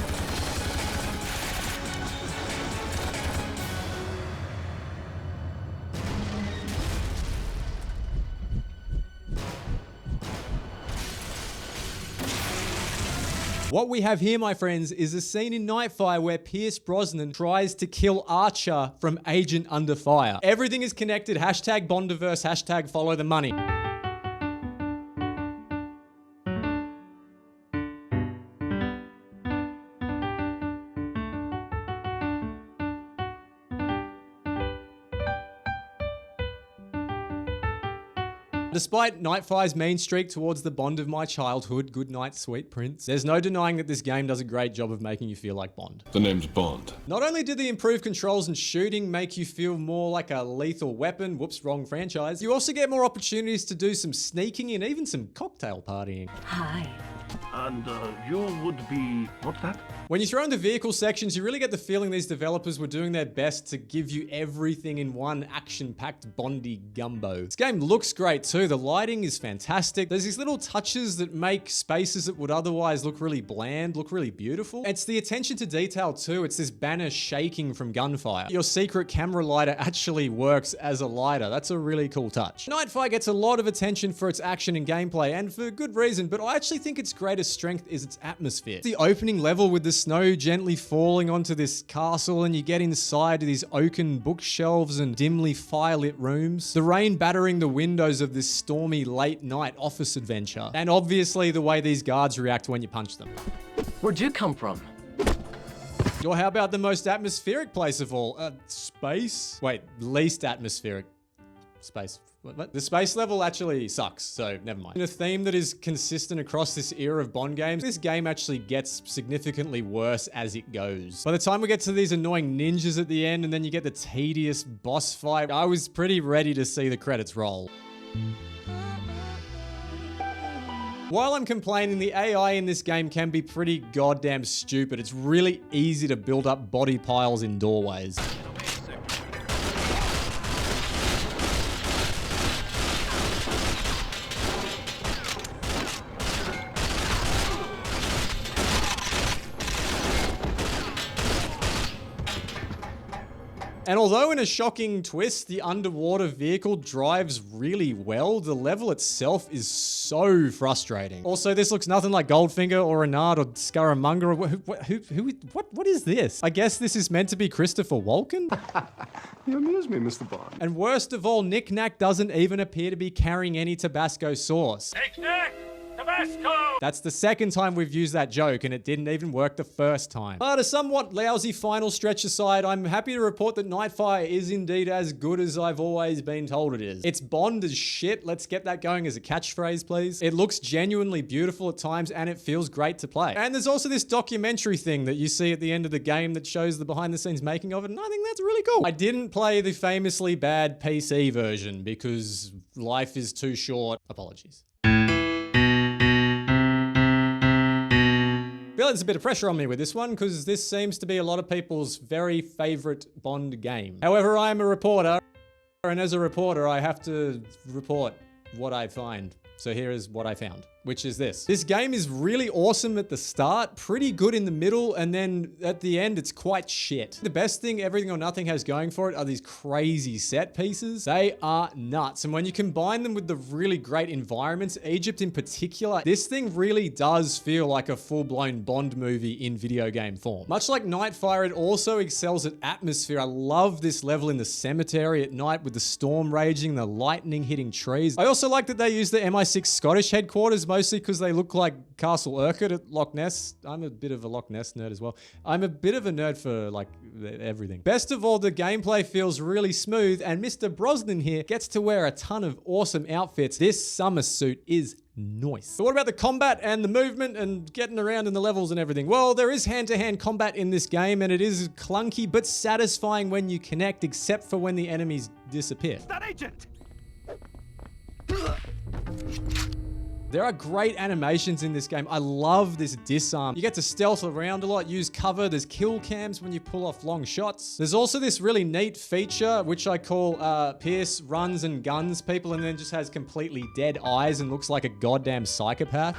What we have here, my friends, is a scene in Nightfire where Pierce Brosnan tries to kill Archer from Agent Under Fire. Everything is connected. Hashtag Bondiverse, hashtag follow the money. Despite Nightfire's mean streak towards the Bond of my childhood, good night, sweet prince, there's no denying that this game does a great job of making you feel like Bond. The name's Bond. Not only did the improved controls and shooting make you feel more like a lethal weapon, whoops, wrong franchise, you also get more opportunities to do some sneaking and even some cocktail partying. Hi. And you would be... what's that? When you throw in the vehicle sections, you really get the feeling these developers were doing their best to give you everything in one action-packed Bondy gumbo. This game looks great too. The lighting is fantastic. There's these little touches that make spaces that would otherwise look really bland, look really beautiful. It's the attention to detail too. It's this banner shaking from gunfire. Your secret camera lighter actually works as a lighter. That's a really cool touch. Nightfire gets a lot of attention for its action and gameplay, and for good reason, but I actually think its greatest strength is its atmosphere. The opening level with the snow gently falling onto this castle, and you get inside these oaken bookshelves and dimly firelit rooms. The rain battering the windows of this stormy late night office adventure. And obviously the way these guards react when you punch them. Where'd you come from? Or how about the most atmospheric place of all? Space? Wait, least atmospheric. Space. What? The space level actually sucks, so never mind. In a theme that is consistent across this era of Bond games, this game actually gets significantly worse as it goes. By the time we get to these annoying ninjas at the end and then you get the tedious boss fight, I was pretty ready to see the credits roll. While I'm complaining, the AI in this game can be pretty goddamn stupid. It's really easy to build up body piles in doorways. And although in a shocking twist, the underwater vehicle drives really well, the level itself is so frustrating. Also, this looks nothing like Goldfinger or Renard or Scaramanga. What is this? I guess this is meant to be Christopher Walken? You amuse me, Mr. Bond. And worst of all, Knick Knack doesn't even appear to be carrying any Tabasco sauce. Knick Knack! Tabasco! That's the second time we've used that joke, and it didn't even work the first time. But a somewhat lousy final stretch aside, I'm happy to report that Nightfire is indeed as good as I've always been told it is. It's Bond as shit. Let's get that going as a catchphrase, please. It looks genuinely beautiful at times, and it feels great to play. And there's also this documentary thing that you see at the end of the game that shows the behind-the-scenes making of it, and I think that's really cool. I didn't play the famously bad PC version because life is too short. Apologies. I feel like there's a bit of pressure on me with this one because this seems to be a lot of people's very favorite Bond game. However, I am a reporter, and as a reporter, I have to report what I find. So here is what I found, which is this. This game is really awesome at the start, pretty good in the middle, and then at the end, it's quite shit. The best thing Everything or Nothing has going for it are these crazy set pieces. They are nuts. And when you combine them with the really great environments, Egypt in particular, this thing really does feel like a full-blown Bond movie in video game form. Much like Nightfire, it also excels at atmosphere. I love this level in the cemetery at night with the storm raging, the lightning hitting trees. I also like that they use the MI6 Scottish headquarters, mostly because they look like Castle Urquhart at Loch Ness. I'm a bit of a Loch Ness nerd as well. I'm a bit of a nerd for like everything. Best of all, the gameplay feels really smooth, and Mr. Brosnan here gets to wear a ton of awesome outfits. This summer suit is nice. So what about the combat and the movement and getting around in the levels and everything? Well, there is hand-to-hand combat in this game, and it is clunky but satisfying when you connect, except for when the enemies disappear. That agent! There are great animations in this game. I love this disarm. You get to stealth around a lot, use cover. There's kill cams when you pull off long shots. There's also this really neat feature, which I call Pierce runs and guns people and then just has completely dead eyes and looks like a goddamn psychopath.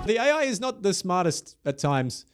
The AI is not the smartest at times.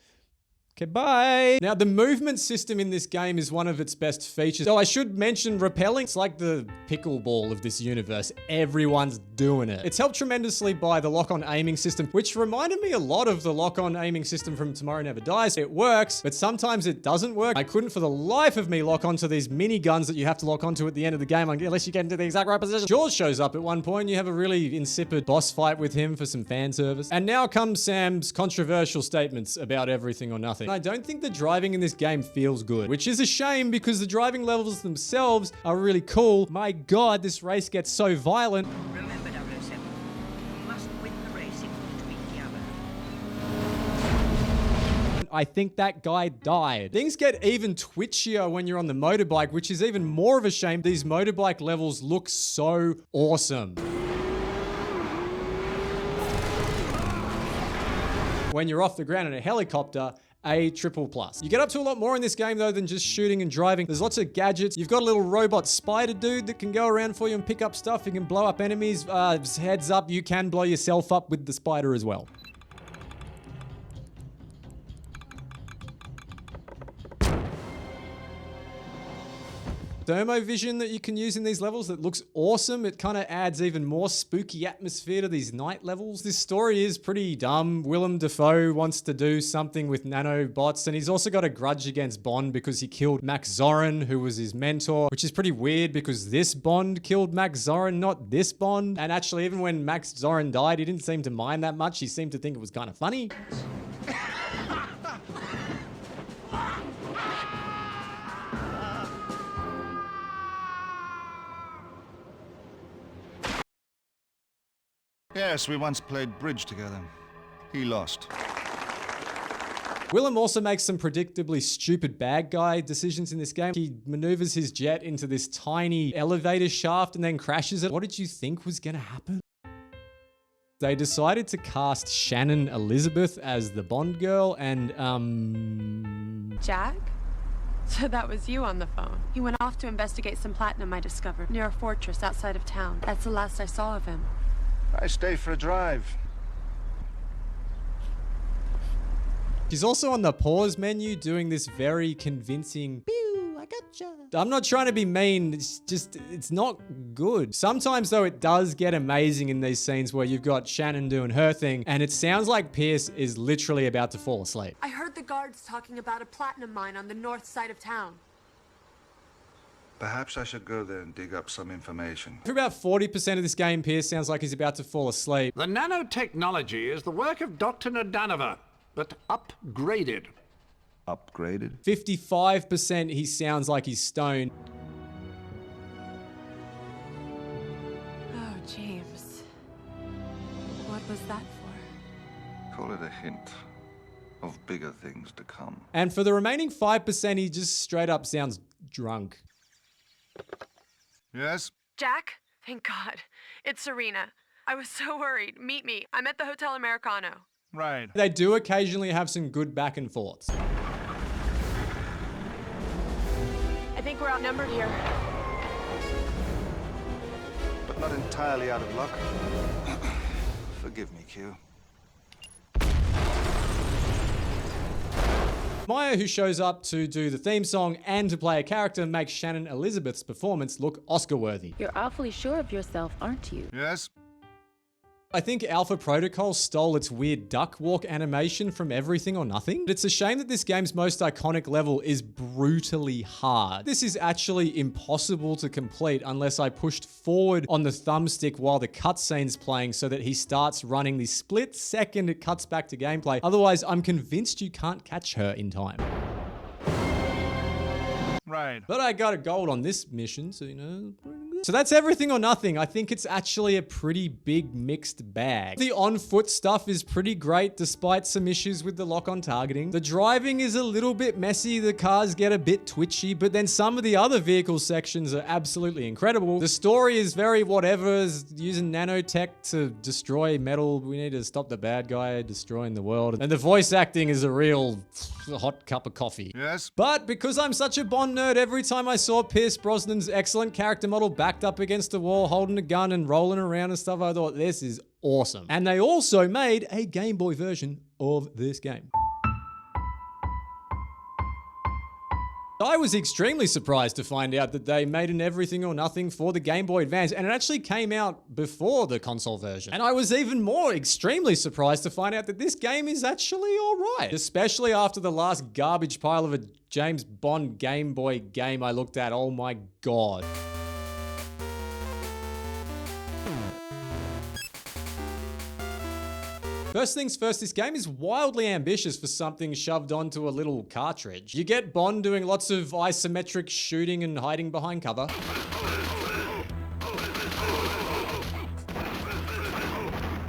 Okay, bye. Now, the movement system in this game is one of its best features. So I should mention rappelling. It's like the pickleball of this universe. Everyone's doing it. It's helped tremendously by the lock-on aiming system, which reminded me a lot of the lock-on aiming system from Tomorrow Never Dies. It works, but sometimes it doesn't work. I couldn't for the life of me lock onto these mini guns that you have to lock onto at the end of the game unless you get into the exact right position. Jaws shows up at one point. You have a really insipid boss fight with him for some fan service. And now comes Sam's controversial statements about Everything or Nothing. I don't think the driving in this game feels good, which is a shame because the driving levels themselves are really cool. My God, this race gets so violent. Remember, 007, you must win the race in order to beat the other. I think that guy died. Things get even twitchier when you're on the motorbike, which is even more of a shame. These motorbike levels look so awesome. When you're off the ground in a helicopter, A++. You get up to a lot more in this game though than just shooting and driving. There's lots of gadgets. You've got a little robot spider dude that can go around for you and pick up stuff. You can blow up enemies. Heads up, you can blow yourself up with the spider as well. Thermovision that you can use in these levels that looks awesome. It kind of adds even more spooky atmosphere to these night levels. This story is pretty dumb. Willem Dafoe wants to do something with nanobots, and he's also got a grudge against Bond because he killed Max Zorin, who was his mentor, which is pretty weird because this Bond killed Max Zorin, not this Bond. And actually, even when Max Zorin died, he didn't seem to mind that much. He seemed to think it was kind of funny. Yes, we once played bridge together. He lost. Willem also makes some predictably stupid bad guy decisions in this game. He maneuvers his jet into this tiny elevator shaft and then crashes it. What did you think was gonna happen? They decided to cast Shannon Elizabeth as the Bond girl and, Jack? So that was you on the phone. He went off to investigate some platinum I discovered near a fortress outside of town. That's the last I saw of him. I stay for a drive. She's also on the pause menu doing this very convincing pew, I gotcha. I'm not trying to be mean, it's just, it's not good. Sometimes though it does get amazing in these scenes where you've got Shannon doing her thing and it sounds like Pierce is literally about to fall asleep. I heard the guards talking about a platinum mine on the north side of town. Perhaps I should go there and dig up some information. For about 40% of this game, Pierce sounds like he's about to fall asleep. The nanotechnology is the work of Dr. Nadanova, but upgraded. Upgraded? 55% he sounds like he's stoned. Oh, James. What was that for? Call it a hint of bigger things to come. And for the remaining 5%, he just straight up sounds drunk. Yes? Jack? Thank God. It's Serena. I was so worried. Meet me. I'm at the Hotel Americano. Right. They do occasionally have some good back and forths. I think we're outnumbered here. But not entirely out of luck. Forgive me, Q. Maya, who shows up to do the theme song and to play a character, makes Shannon Elizabeth's performance look Oscar-worthy. You're awfully sure of yourself, aren't you? Yes? I think Alpha Protocol stole its weird duck walk animation from Everything or Nothing. It's a shame that this game's most iconic level is brutally hard. This is actually impossible to complete unless I pushed forward on the thumbstick while the cutscene's playing so that he starts running the split second it cuts back to gameplay. Otherwise, I'm convinced you can't catch her in time. Right. But I got a gold on this mission, so you know. So that's Everything or Nothing. I think it's actually a pretty big mixed bag. The on-foot stuff is pretty great despite some issues with the lock-on targeting. The driving is a little bit messy. The cars get a bit twitchy, but then some of the other vehicle sections are absolutely incredible. The story is very whatever, is using nanotech to destroy metal. We need to stop the bad guy destroying the world. And the voice acting is a real hot cup of coffee. Yes? But because I'm such a Bond nerd, every time I saw Pierce Brosnan's excellent character model backed up against a wall, holding a gun and rolling around and stuff, I thought, this is awesome. And they also made a Game Boy version of this game. I was extremely surprised to find out that they made an Everything or Nothing for the Game Boy Advance, and it actually came out before the console version. And I was even more extremely surprised to find out that this game is actually alright, especially after the last garbage pile of a James Bond Game Boy game I looked at. Oh my god. First things first, this game is wildly ambitious for something shoved onto a little cartridge. You get Bond doing lots of isometric shooting and hiding behind cover.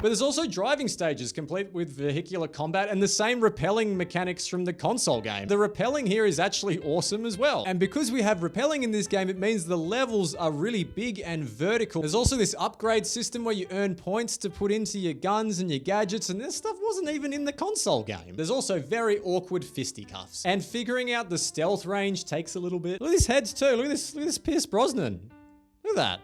But there's also driving stages complete with vehicular combat and the same rappelling mechanics from the console game. The rappelling here is actually awesome as well. And because we have rappelling in this game, it means the levels are really big and vertical. There's also this upgrade system where you earn points to put into your guns and your gadgets, and this stuff wasn't even in the console game. There's also very awkward fisticuffs. And figuring out the stealth range takes a little bit. Look at his heads too. Look at this Pierce Brosnan. Look at that.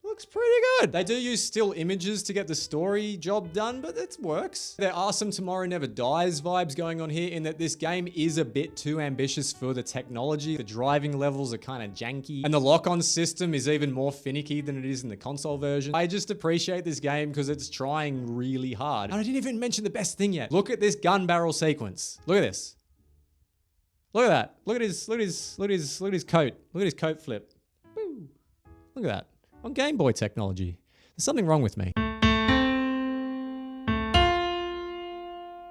Looks pretty good. They do use still images to get the story job done, but it works. There are some Tomorrow Never Dies vibes going on here in that this game is a bit too ambitious for the technology. The driving levels are kind of janky, and the lock-on system is even more finicky than it is in the console version. I just appreciate this game because it's trying really hard. And I didn't even mention the best thing yet. Look at this gun barrel sequence. Look at this. Look at that. Look at his coat. Look at his coat flip. Woo. Look at that. On Game Boy technology. There's something wrong with me.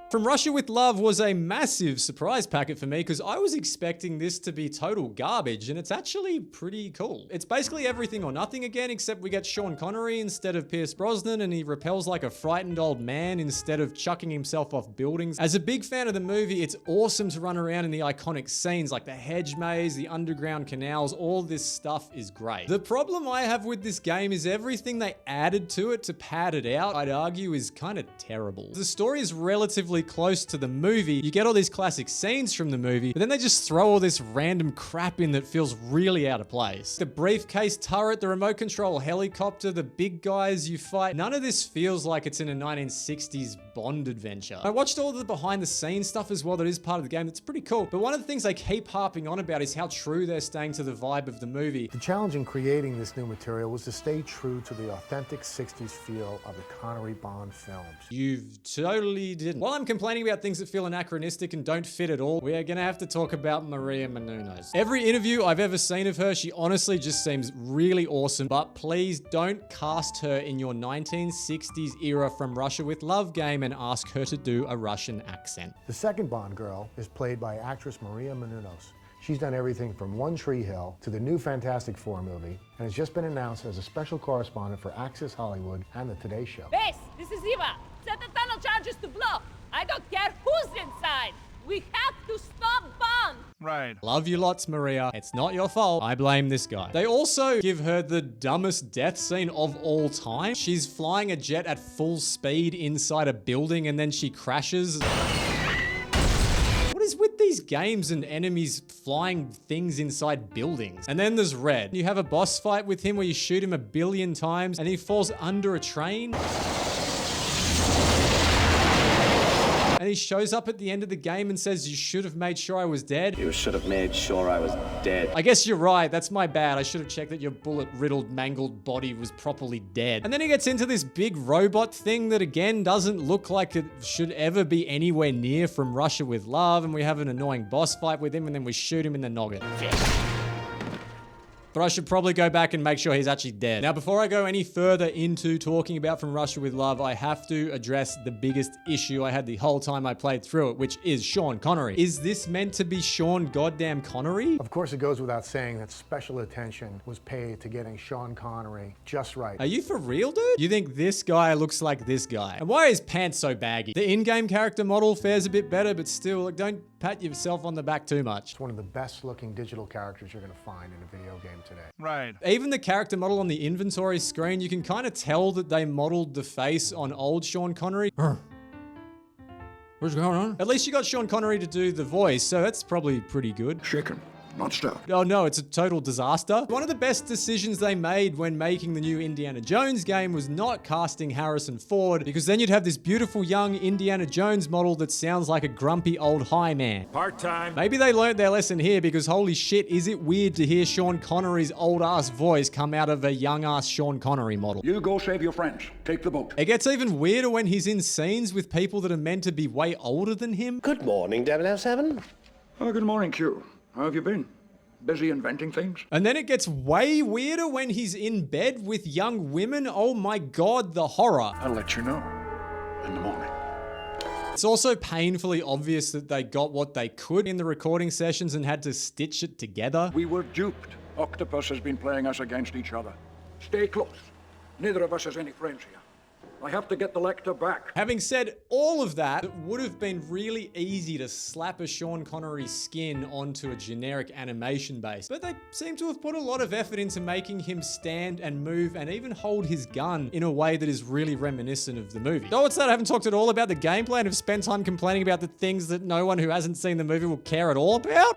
From Russia with Love was a massive surprise packet for me because I was expecting this to be total garbage, and it's actually pretty cool. It's basically Everything or Nothing again, except we get Sean Connery instead of Pierce Brosnan, and he rappels like a frightened old man instead of chucking himself off buildings. As a big fan of the movie, it's awesome to run around in the iconic scenes like the hedge maze, the underground canals. All this stuff is great. The problem I have with this game is everything they added to it to pad it out, I'd argue, is kind of terrible. The story is relatively close to the movie. You get all these classic scenes from the movie, but then they just throw all this random crap in that feels really out of place. The briefcase turret, the remote control helicopter, the big guys you fight, none of this feels like it's in a 1960s Bond adventure. I watched all the behind the scenes stuff as well that is part of the game. That's pretty cool. But one of the things they keep harping on about is how true they're staying to the vibe of the movie. The challenge in creating this new material was to stay true to the authentic 60s feel of the Connery Bond films. You totally didn't. While I'm complaining about things that feel anachronistic and don't fit at all, we are gonna have to talk about Maria Menounos. Every interview I've ever seen of her, she honestly just seems really awesome, but please don't cast her in your 1960s era From Russia with Love game and ask her to do a Russian accent. The second Bond girl is played by actress Maria Menounos. She's done everything from One Tree Hill to the new Fantastic Four movie, and has just been announced as a special correspondent for Access Hollywood and the Today Show. Base, this is Eva. Set the tunnel charges to blow. I don't care who's inside. We have to stop Bond. Right. Love you lots, Maria. It's not your fault. I blame this guy. They also give her the dumbest death scene of all time. She's flying a jet at full speed inside a building and then she crashes. What is with these these games and enemies flying things inside buildings? And then there's Red. You have a boss fight with him where you shoot him 1 billion times and he falls under a train. And he shows up at the end of the game and says, you should have made sure I was dead. You should have made sure I was dead. I guess you're right. That's my bad. I should have checked that your bullet-riddled, mangled body was properly dead. And then he gets into this big robot thing that, again, doesn't look like it should ever be anywhere near from Russia with Love. And we have an annoying boss fight with him, and then we shoot him in the noggin. But I should probably go back and make sure he's actually dead. Now, before I go any further into talking about From Russia with Love, I have to address the biggest issue I had the whole time I played through it, which is Sean Connery. Is this meant to be Sean goddamn Connery? Of course, it goes without saying that special attention was paid to getting Sean Connery just right. Are you for real, dude? You think this guy looks like this guy? And why are his pants so baggy? The in-game character model fares a bit better, but still, like, don't pat yourself on the back too much. It's one of the best looking digital characters you're going to find in a video game today. Right. Even the character model on the inventory screen, you can kind of tell that they modeled the face on old Sean Connery. What's going on? At least you got Sean Connery to do the voice, so that's probably pretty good. Shaken, not stirred. Oh no, it's a total disaster. One of the best decisions they made when making the new Indiana Jones game was not casting Harrison Ford, because then you'd have this beautiful young Indiana Jones model that sounds like a grumpy old high man. Part-time. Maybe they learned their lesson here, because holy shit, is it weird to hear Sean Connery's old ass voice come out of a young ass Sean Connery model. You go save your friends. Take the boat. It gets even weirder when he's in scenes with people that are meant to be way older than him. Good morning, 007. Oh, good morning, Q. How have you been? Busy inventing things? And then it gets way weirder when he's in bed with young women. Oh my God, the horror. I'll let you know in the morning. It's also painfully obvious that they got what they could in the recording sessions and had to stitch it together. We were duped. Octopus has been playing us against each other. Stay close. Neither of us has any friends here. I have to get the Lecter back. Having said all of that, it would have been really easy to slap a Sean Connery skin onto a generic animation base. But they seem to have put a lot of effort into making him stand and move and even hold his gun in a way that is really reminiscent of the movie. Though it's that I haven't talked at all about the gameplay and have spent time complaining about the things that no one who hasn't seen the movie will care at all about.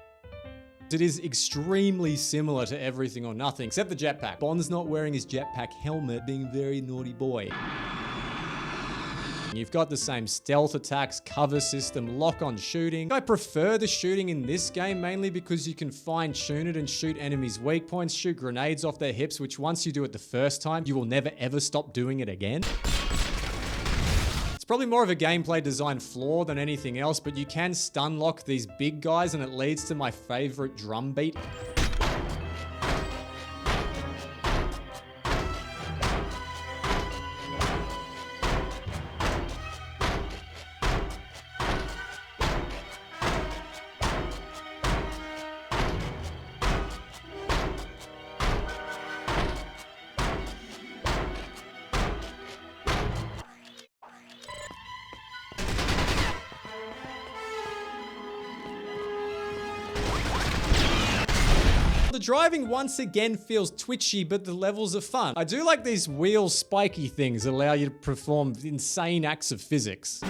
It is extremely similar to Everything or Nothing, except the jetpack. Bond's not wearing his jetpack helmet, being a very naughty boy. You've got the same stealth attacks, cover system, lock-on shooting. I prefer the shooting in this game mainly because you can fine-tune it and shoot enemies' weak points, shoot grenades off their hips, which once you do it the first time, you will never ever stop doing it again. It's probably more of a gameplay design flaw than anything else, but you can stun lock these big guys and it leads to my favorite drum beat. The driving once again feels twitchy, but the levels are fun. I do like these wheel spiky things that allow you to perform insane acts of physics.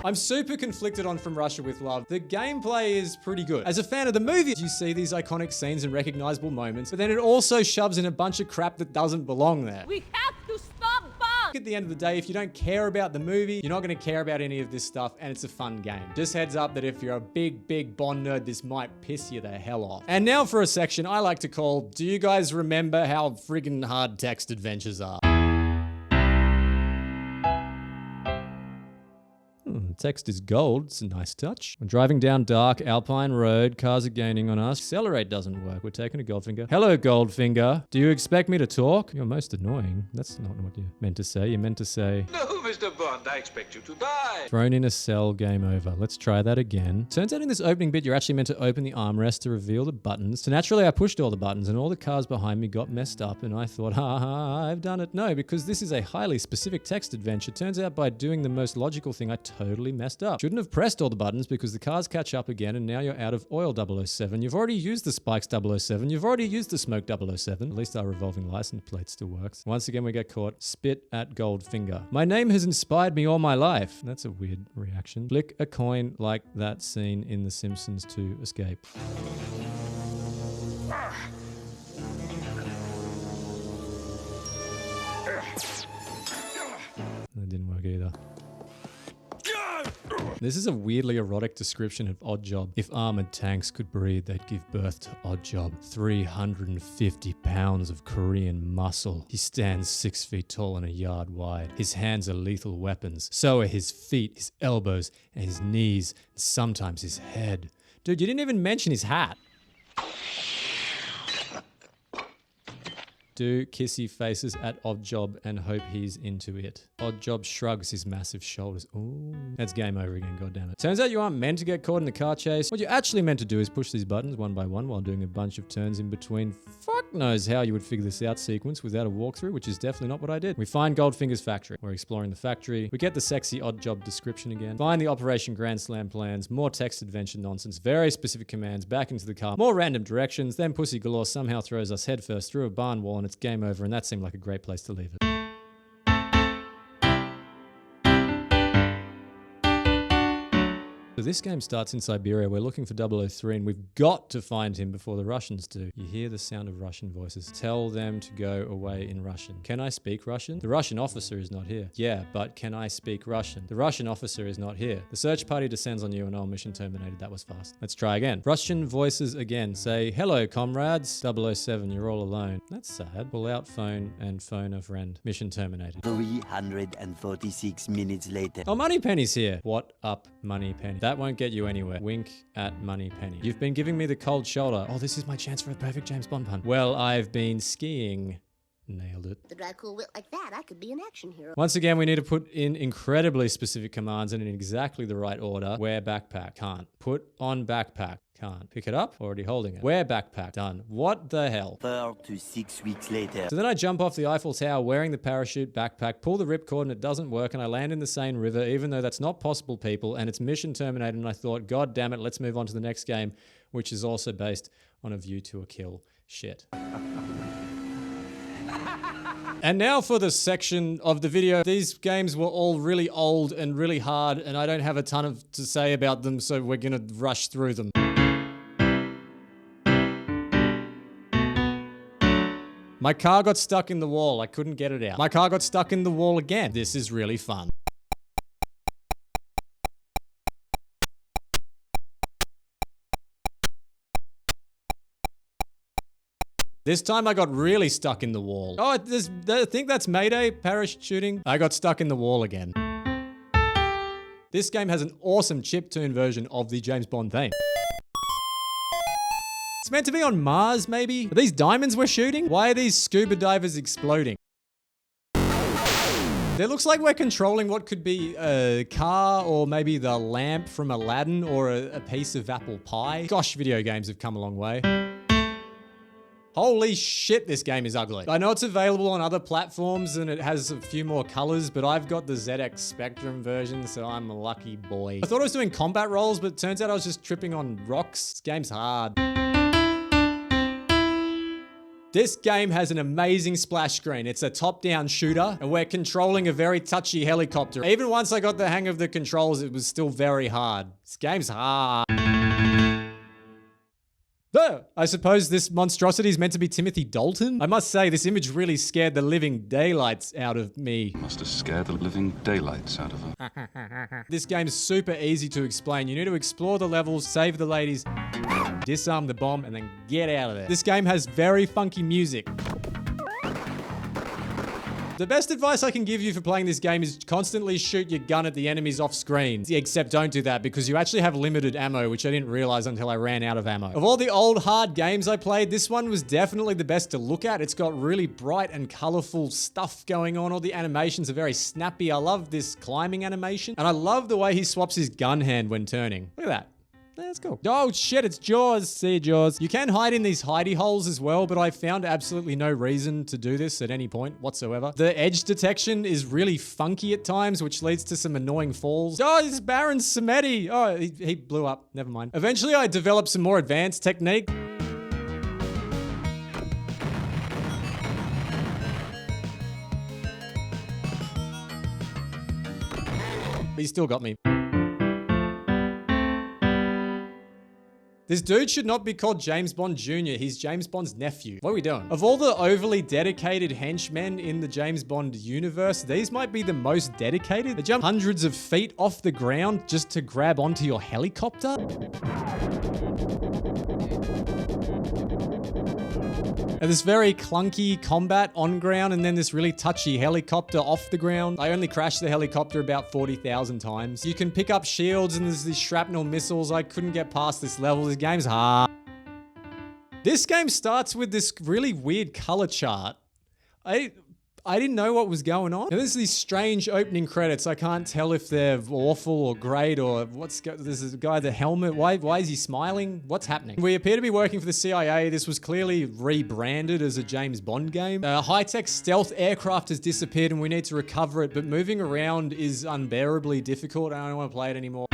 I'm super conflicted on From Russia with Love. The gameplay is pretty good. As a fan of the movie, you see these iconic scenes and recognizable moments, but then it also shoves in a bunch of crap that doesn't belong there. We have to stop Bond! At the end of the day, if you don't care about the movie, you're not going to care about any of this stuff, and it's a fun game. Just heads up that if you're a big Bond nerd, this might piss you the hell off. And now for a section I like to call, do you guys remember how friggin' hard text adventures are? Text is gold. It's a nice touch. We're driving down dark Alpine Road. Cars are gaining on us. Accelerate doesn't work. We're taking a Goldfinger. Hello, Goldfinger. Do you expect me to talk? You're most annoying. That's not what you meant to say. You meant to say... No, Mr. Bond, I expect you to die. Thrown in a cell, game over. Let's try that again. Turns out in this opening bit, you're actually meant to open the armrest to reveal the buttons. So naturally, I pushed all the buttons and all the cars behind me got messed up and I thought, I've done it. No, because this is a highly specific text adventure. Turns out by doing the most logical thing, I totally totally messed up. Shouldn't have pressed all the buttons because the cars catch up again and now you're out of oil 007. You've already used the spikes 007. You've already used the smoke 007. At least our revolving license plate still works. Once again, we get caught. Spit at Goldfinger. My name has inspired me all my life. That's a weird reaction. Flick a coin like that scene in The Simpsons to escape. That didn't work either. This is a weirdly erotic description of Oddjob. If armored tanks could breathe, they'd give birth to Oddjob. 350 pounds of Korean muscle. He stands 6 feet tall and a yard wide. His hands are lethal weapons. So are his feet, his elbows, and his knees, and sometimes his head. Dude, you didn't even mention his hat. Do kissy faces at Oddjob and hope he's into it. Oddjob shrugs his massive shoulders. Ooh. That's game over again, goddammit. Turns out you aren't meant to get caught in a car chase. What you're actually meant to do is push these buttons one by one while doing a bunch of turns in between. Fuck knows how you would figure this out sequence without a walkthrough, which is definitely not what I did. We find Goldfinger's factory. We're exploring the factory. We get the sexy Oddjob description again. Find the Operation Grand Slam plans. More text adventure nonsense. Very specific commands. Back into the car. More random directions. Then Pussy Galore somehow throws us headfirst through a barn wall and it's game over, and that seemed like a great place to leave it. So this game starts in Siberia. We're looking for 003 and we've got to find him before the Russians do. You hear the sound of Russian voices. Tell them to go away in Russian. Can I speak Russian? The Russian officer is not here. Yeah, but can I speak Russian? The Russian officer is not here. The search party descends on you and mission terminated. That was fast. Let's try again. Russian voices again. Say, hello comrades. 007, you're all alone. That's sad. Pull out phone and phone a friend. Mission terminated. 346 minutes later. Oh, Moneypenny's here. What up, Moneypenny? That won't get you anywhere. Wink at Moneypenny. You've been giving me the cold shoulder. Oh, this is my chance for a perfect James Bond pun. Well, I've been skiing. Nailed it. With a cool wit like that, I could be an action hero. Once again, we need to put in incredibly specific commands and in exactly the right order. Wear backpack. Can't. Put on backpack. Can't. Pick it up. Already holding it. Wear backpack. Done. What the hell? 4 to 6 weeks later. So then I jump off the Eiffel Tower wearing the parachute backpack, pull the ripcord and it doesn't work and I land in the Seine River even though that's not possible, people, and it's mission terminated and I thought, God damn it, let's move on to the next game, which is also based on A View to a Kill. Shit. And now for the section of the video. These games were all really old and really hard and I don't have a ton to say about them, so we're gonna rush through them. My car got stuck in the wall. I couldn't get it out. My car got stuck in the wall again. This is really fun. This time I got really stuck in the wall. Oh, I think that's Mayday, parachuting. I got stuck in the wall again. This game has an awesome chiptune version of the James Bond theme. It's meant to be on Mars, maybe? Are these diamonds we're shooting? Why are these scuba divers exploding? It looks like we're controlling what could be a car or maybe the lamp from Aladdin or a piece of apple pie. Gosh, video games have come a long way. Holy shit, this game is ugly. I know it's available on other platforms and it has a few more colors, but I've got the ZX Spectrum version, so I'm a lucky boy. I thought I was doing combat rolls, but it turns out I was just tripping on rocks. This game's hard. This game has an amazing splash screen. It's a top-down shooter, and we're controlling a very touchy helicopter. Even once I got the hang of the controls, it was still very hard. This game's hard. I suppose this monstrosity is meant to be Timothy Dalton? I must say, this image really scared the living daylights out of me. Must have scared the living daylights out of her. This game is super easy to explain. You need to explore the levels, save the ladies, disarm the bomb, and then get out of there. This game has very funky music. The best advice I can give you for playing this game is constantly shoot your gun at the enemies off screen. Except don't do that because you actually have limited ammo, which I didn't realize until I ran out of ammo. Of all the old hard games I played, this one was definitely the best to look at. It's got really bright and colorful stuff going on. All the animations are very snappy. I love this climbing animation. And I love the way he swaps his gun hand when turning. Look at that. That's cool. Oh shit, it's Jaws. See you, Jaws. You can hide in these hidey holes as well, but I found absolutely no reason to do this at any point whatsoever. The edge detection is really funky at times, which leads to some annoying falls. Oh, it's Baron Samedi. Oh, he blew up. Never mind. Eventually, I developed some more advanced technique. But he still got me. This dude should not be called James Bond Jr. He's James Bond's nephew. What are we doing? Of all the overly dedicated henchmen in the James Bond universe, these might be the most dedicated. They jump hundreds of feet off the ground just to grab onto your helicopter. And this very clunky combat on ground and then this really touchy helicopter off the ground. I only crashed the helicopter about 40,000 times. You can pick up shields and there's these shrapnel missiles. I couldn't get past this level. This game's hard. This game starts with this really weird color chart. I didn't know what was going on. Now, there's these strange opening credits. I can't tell if they're awful or great or there's a guy, the helmet. Why is he smiling? What's happening? We appear to be working for the CIA. This was clearly rebranded as a James Bond game. High-tech stealth aircraft has disappeared and we need to recover it, but moving around is unbearably difficult. I don't want to play it anymore.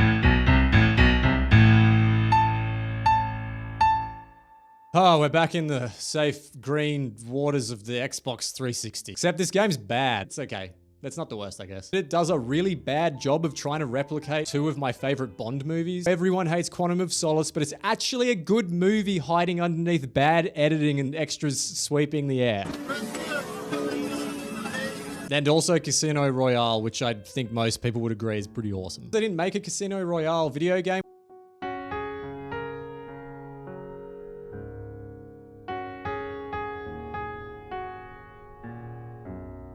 Oh, we're back in the safe green waters of the Xbox 360. Except this game's bad. It's okay. That's not the worst, I guess. It does a really bad job of trying to replicate two of my favorite Bond movies. Everyone hates Quantum of Solace, but it's actually a good movie hiding underneath bad editing and extras sweeping the air. And also Casino Royale, which I think most people would agree is pretty awesome. They didn't make a Casino Royale video game.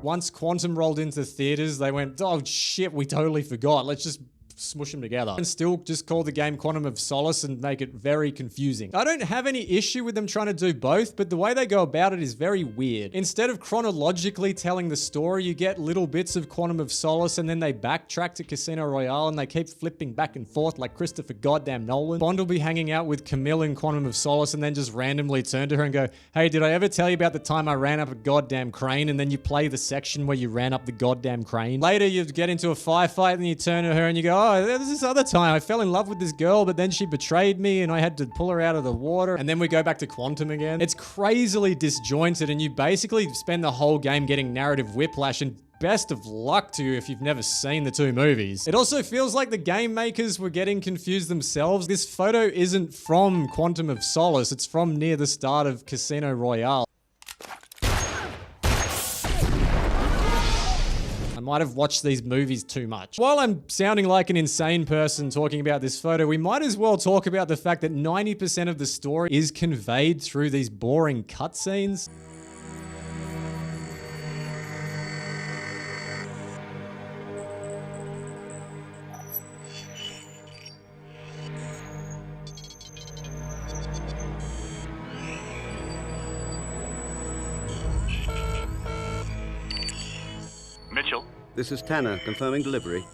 Once Quantum rolled into theaters, they went, oh shit, we totally forgot. Let's just smush them together. And still just call the game Quantum of Solace and make it very confusing. I don't have any issue with them trying to do both, but the way they go about it is very weird. Instead of chronologically telling the story, you get little bits of Quantum of Solace and then they backtrack to Casino Royale and they keep flipping back and forth like Christopher goddamn Nolan. Bond will be hanging out with Camille in Quantum of Solace and then just randomly turn to her and go, hey, did I ever tell you about the time I ran up a goddamn crane? And then you play the section where you ran up the goddamn crane. Later, you get into a firefight and you turn to her and you go, oh, there was this other time I fell in love with this girl, but then she betrayed me and I had to pull her out of the water. And then we go back to Quantum again. It's crazily disjointed and you basically spend the whole game getting narrative whiplash, and best of luck to you if you've never seen the two movies. It also feels like the game makers were getting confused themselves. This photo isn't from Quantum of Solace. It's from near the start of Casino Royale. I might have watched these movies too much. While I'm sounding like an insane person talking about this photo, we might as well talk about the fact that 90% of the story is conveyed through these boring cutscenes. Mitchell? This is Tanner, confirming delivery.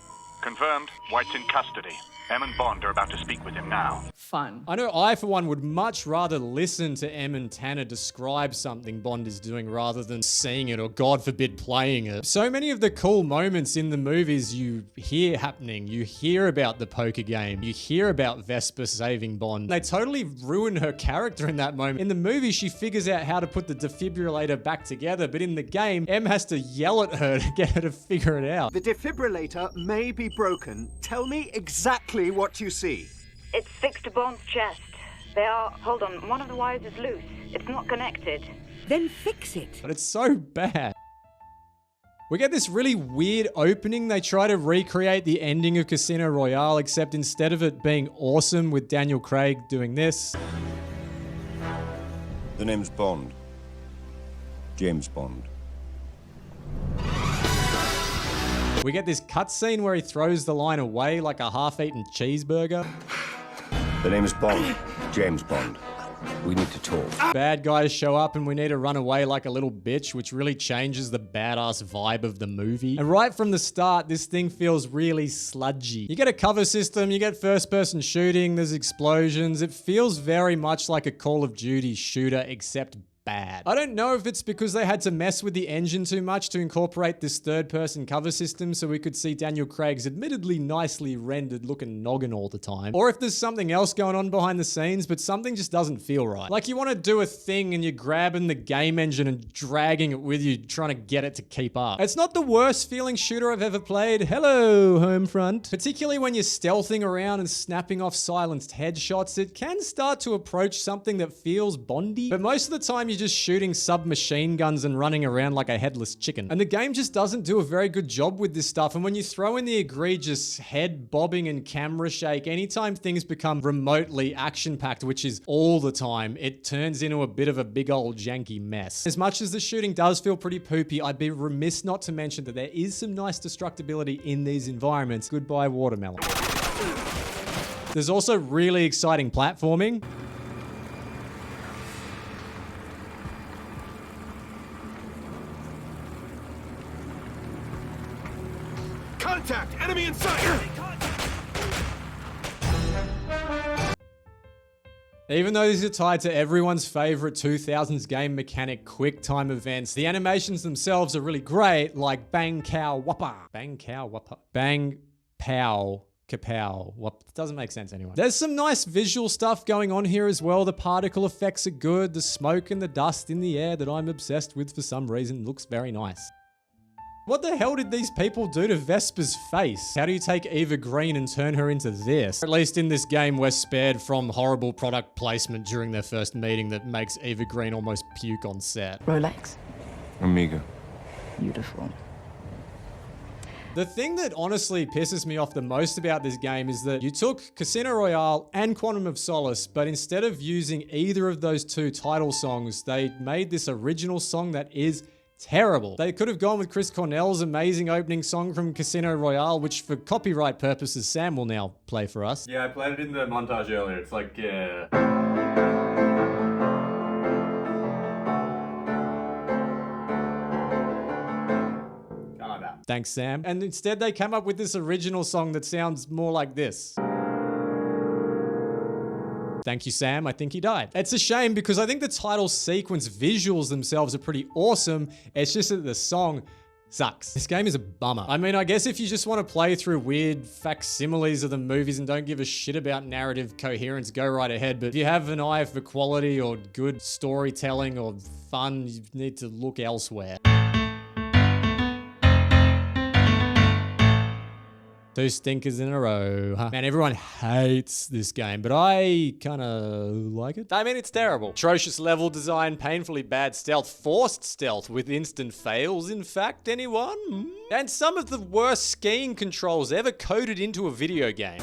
Confirmed. White's in custody. Em and Bond are about to speak with him now. Fun. I know I, for one, would much rather listen to Em and Tanner describe something Bond is doing rather than seeing it or, God forbid, playing it. So many of the cool moments in the movies you hear happening. You hear about the poker game. You hear about Vesper saving Bond. They totally ruin her character in that moment. In the movie, she figures out how to put the defibrillator back together, but in the game, Em has to yell at her to get her to figure it out. The defibrillator may be broken. Tell me exactly what you see. It's fixed to Bond's chest. Hold on, one of the wires is loose. It's not connected. Then fix it. But it's so bad. We get this really weird opening. They try to recreate the ending of Casino Royale, except instead of it being awesome with Daniel Craig doing this. The name's Bond. James Bond. We get this cutscene where he throws the line away like a half-eaten cheeseburger. The name is Bond. James Bond. We need to talk. Bad guys show up and we need to run away like a little bitch, which really changes the badass vibe of the movie. And right from the start, this thing feels really sludgy. You get a cover system, you get first-person shooting, there's explosions. It feels very much like a Call of Duty shooter, except bad. I don't know if it's because they had to mess with the engine too much to incorporate this third-person cover system so we could see Daniel Craig's admittedly nicely rendered looking noggin all the time, or if there's something else going on behind the scenes, but something just doesn't feel right. Like you want to do a thing and you're grabbing the game engine and dragging it with you, trying to get it to keep up. It's not the worst feeling shooter I've ever played. Hello, home front. Particularly when you're stealthing around and snapping off silenced headshots, it can start to approach something that feels Bondy, but most of the time you're just shooting submachine guns and running around like a headless chicken. And the game just doesn't do a very good job with this stuff. And when you throw in the egregious head bobbing and camera shake, anytime things become remotely action-packed, which is all the time, it turns into a bit of a big old janky mess. As much as the shooting does feel pretty poopy, I'd be remiss not to mention that there is some nice destructibility in these environments. Goodbye, watermelon. There's also really exciting platforming. Contact! Enemy in sight! Even though these are tied to everyone's favorite 2000s game mechanic, quick time events, the animations themselves are really great, like bang, cow, whoppa. Bang, cow, whoppa. Bang, pow, kapow. What? Doesn't make sense anyway. There's some nice visual stuff going on here as well. The particle effects are good. The smoke and the dust in the air that I'm obsessed with for some reason looks very nice. What the hell did these people do to Vesper's face? How do you take Eva Green and turn her into this? At least in this game, we're spared from horrible product placement during their first meeting that makes Eva Green almost puke on set. Rolex. Amiga. Beautiful. The thing that honestly pisses me off the most about this game is that you took Casino Royale and Quantum of Solace, but instead of using either of those two title songs, they made this original song that is terrible. They could have gone with Chris Cornell's amazing opening song from Casino Royale, which for copyright purposes, Sam will now play for us. Yeah, I played it in the montage earlier. It's like, Thanks, Sam. And instead they came up with this original song that sounds more like this. Thank you, Sam. I think he died. It's a shame because I think the title sequence visuals themselves are pretty awesome. It's just that the song sucks. This game is a bummer. I mean, I guess if you just want to play through weird facsimiles of the movies and don't give a shit about narrative coherence, go right ahead. But if you have an eye for quality or good storytelling or fun, you need to look elsewhere. Two stinkers in a row, huh? Man, everyone hates this game, but I kinda like it. I mean, it's terrible. Atrocious level design, painfully bad stealth, forced stealth with instant fails, in fact, anyone? And some of the worst skiing controls ever coded into a video game.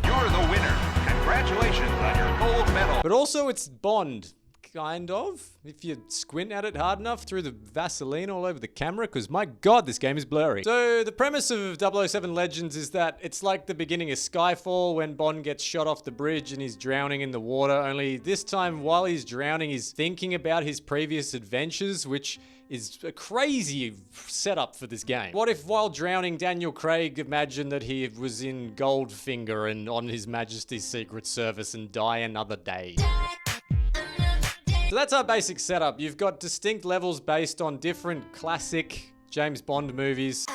You're the winner. Congratulations on your gold medal. But also it's Bond. Kind of, if you squint at it hard enough through the Vaseline all over the camera, because my god, this game is blurry. So the premise of 007 Legends is that it's like the beginning of Skyfall when Bond gets shot off the bridge and he's drowning in the water, only this time while he's drowning he's thinking about his previous adventures, which is a crazy setup for this game. What if while drowning Daniel Craig imagined that he was in Goldfinger and on His Majesty's Secret Service and die another day? So that's our basic setup. You've got distinct levels based on different classic James Bond movies.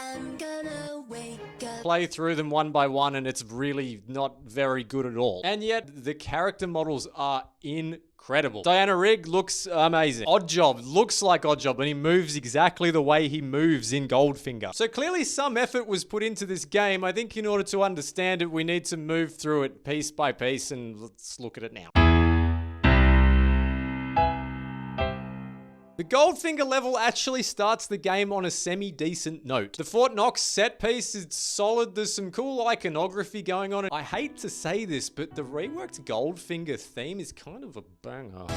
Play through them one by one and it's really not very good at all. And yet the character models are incredible. Diana Rigg looks amazing. Oddjob looks like Oddjob and he moves exactly the way he moves in Goldfinger. So clearly some effort was put into this game. I think in order to understand it, we need to move through it piece by piece and let's look at it now. The Goldfinger level actually starts the game on a semi-decent note. The Fort Knox set piece is solid, there's some cool iconography going on. I hate to say this, but the reworked Goldfinger theme is kind of a banger.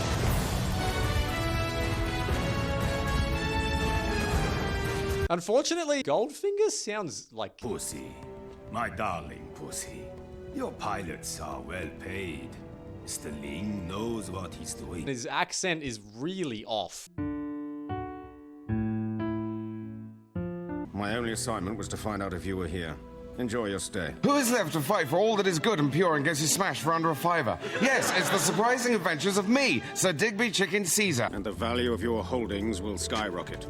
Unfortunately, Goldfinger sounds like pussy, my darling pussy. Your pilots are well paid. Mr. Ling knows what he's doing. His accent is really off. My only assignment was to find out if you were here. Enjoy your stay. Who is left to fight for all that is good and pure and gets you smashed for under a fiver? Yes, it's the surprising adventures of me, Sir Digby Chicken Caesar. And the value of your holdings will skyrocket.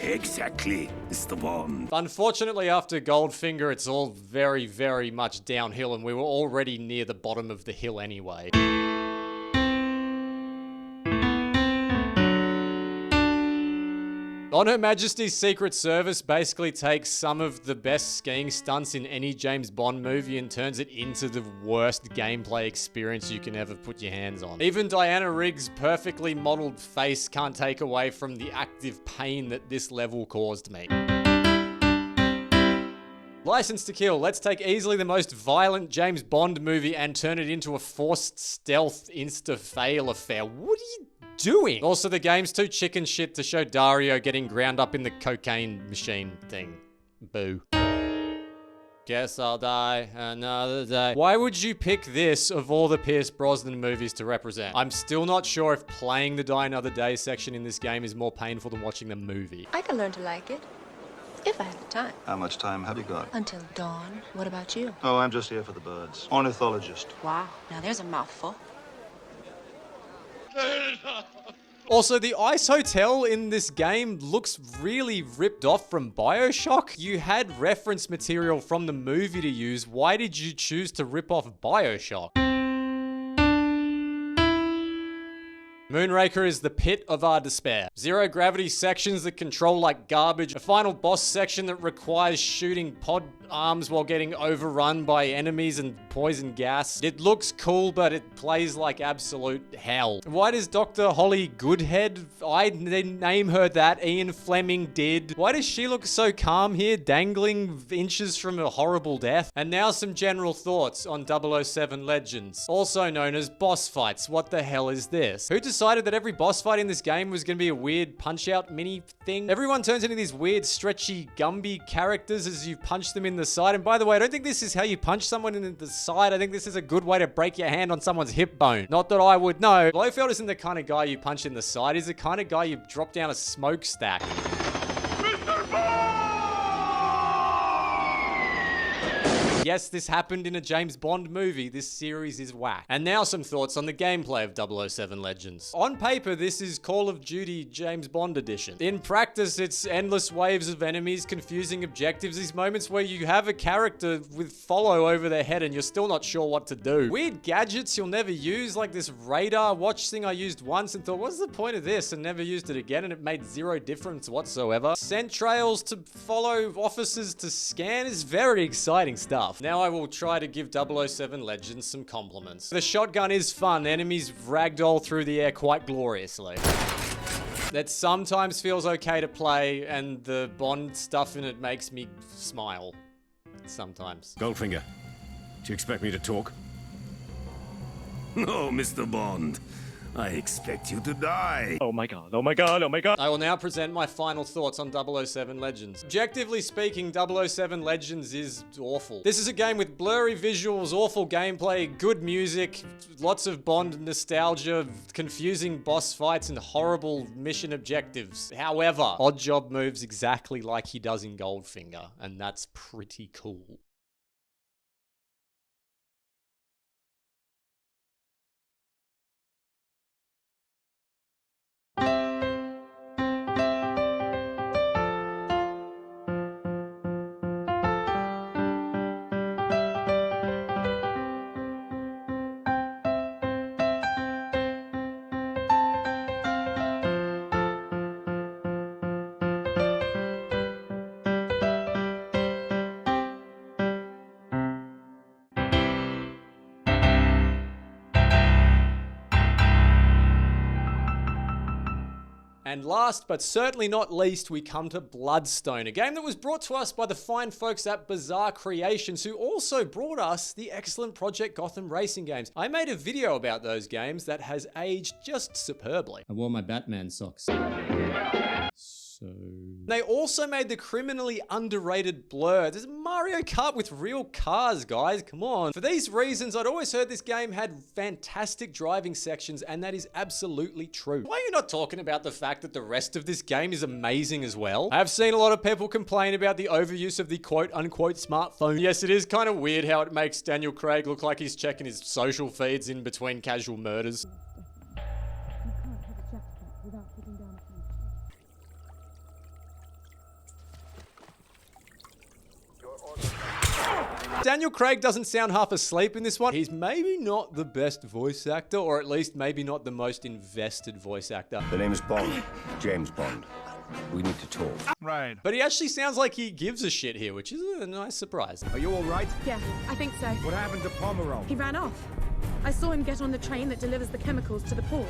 Exactly, Mr. Bond. Unfortunately, after Goldfinger, it's all very, very much downhill, and we were already near the bottom of the hill anyway. On Her Majesty's Secret Service basically takes some of the best skiing stunts in any James Bond movie and turns it into the worst gameplay experience you can ever put your hands on. Even Diana Rigg's perfectly modeled face can't take away from the active pain that this level caused me. License to Kill. Let's take easily the most violent James Bond movie and turn it into a forced stealth insta-fail affair. What are you doing? Also, the game's too chicken shit to show Dario getting ground up in the cocaine machine thing. Boo. Guess I'll die another day. Why would you pick this of all the Pierce Brosnan movies to represent? I'm still not sure if playing the Die Another Day section in this game is more painful than watching the movie. I can learn to like it. If I have the time. How much time have you got? Until dawn. What about you? Oh, I'm just here for the birds. Ornithologist. Wow. Now there's a mouthful. Also, the Ice Hotel in this game looks really ripped off from BioShock. You had reference material from the movie to use. Why did you choose to rip off BioShock? Moonraker is the pit of our despair. Zero gravity sections that control like garbage. A final boss section that requires shooting pod arms while getting overrun by enemies and poison gas. It looks cool, but it plays like absolute hell. Why does Dr. Holly Goodhead, I didn't name her that, Ian Fleming did. Why does she look so calm here, dangling inches from a horrible death? And now some general thoughts on 007 Legends, also known as boss fights. What the hell is this? Who decided that every boss fight in this game was going to be a weird punch-out mini thing? Everyone turns into these weird, stretchy, Gumby characters as you punch them in the side. And by the way, I don't think this is how you punch someone in the side. I think this is a good way to break your hand on someone's hip bone. Not that I would know. Blofeld isn't the kind of guy you punch in the side. He's the kind of guy you drop down a smokestack. Yes, this happened in a James Bond movie. This series is whack. And now some thoughts on the gameplay of 007 Legends. On paper, this is Call of Duty James Bond edition. In practice, it's endless waves of enemies, confusing objectives, these moments where you have a character with follow over their head and you're still not sure what to do. Weird gadgets you'll never use, like this radar watch thing I used once and thought, what's the point of this? And never used it again, and it made zero difference whatsoever. Scent trails to follow, officers to scan is very exciting stuff. Now I will try to give 007 Legends some compliments. The shotgun is fun. Enemies ragdoll through the air quite gloriously. That sometimes feels okay to play, and the Bond stuff in it makes me smile. Sometimes. Goldfinger, do you expect me to talk? No, Mr. Bond. I expect you to die. Oh my god, oh my god, oh my god. I will now present my final thoughts on 007 Legends. Objectively speaking, 007 Legends is awful. This is a game with blurry visuals, awful gameplay, good music, lots of Bond nostalgia, confusing boss fights, and horrible mission objectives. However, Oddjob moves exactly like he does in Goldfinger, and that's pretty cool. And last, but certainly not least, we come to Bloodstone, a game that was brought to us by the fine folks at Bizarre Creations, who also brought us the excellent Project Gotham racing games. I made a video about those games that has aged just superbly. I wore my Batman socks. So They also made the criminally underrated Blur. There's Mario Kart with real cars, guys. Come on. For these reasons, I'd always heard this game had fantastic driving sections, and that is absolutely true. Why are you not talking about the fact that the rest of this game is amazing as well? I have seen a lot of people complain about the overuse of the quote-unquote smartphone. Yes, it is kind of weird how it makes Daniel Craig look like he's checking his social feeds in between casual murders. Daniel Craig doesn't sound half asleep in this one. He's maybe not the best voice actor, or at least maybe not the most invested voice actor. The name is Bond. James Bond. We need to talk. Right. But he actually sounds like he gives a shit here, which is a nice surprise. Are you all right? Yeah, I think so. What happened to Pomerol? He ran off. I saw him get on the train that delivers the chemicals to the port.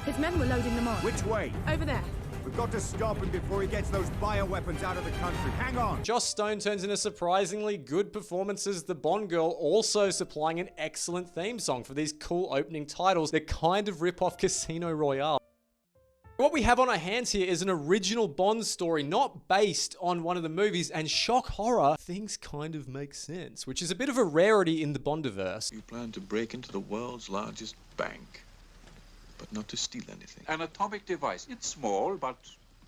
His men were loading them on. Which way? Over there. We've got to stop him before he gets those bioweapons out of the country. Hang on! Joss Stone turns in a surprisingly good performance as the Bond girl, also supplying an excellent theme song for these cool opening titles that kind of rip off Casino Royale. What we have on our hands here is an original Bond story, not based on one of the movies, and shock horror, things kind of make sense, which is a bit of a rarity in the Bondiverse. You plan to break into the world's largest bank, but not to steal anything. An atomic device. It's small, but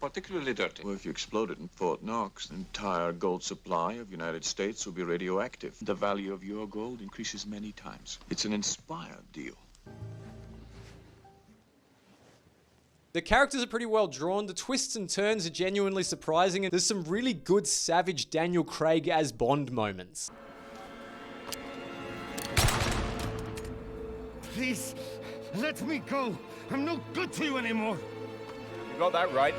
particularly dirty. Well, if you explode it in Fort Knox, the entire gold supply of the United States will be radioactive. The value of your gold increases many times. It's an inspired deal. The characters are pretty well drawn, the twists and turns are genuinely surprising, and there's some really good savage Daniel Craig as Bond moments. Please, let me go. I'm no good to you anymore. You got that right.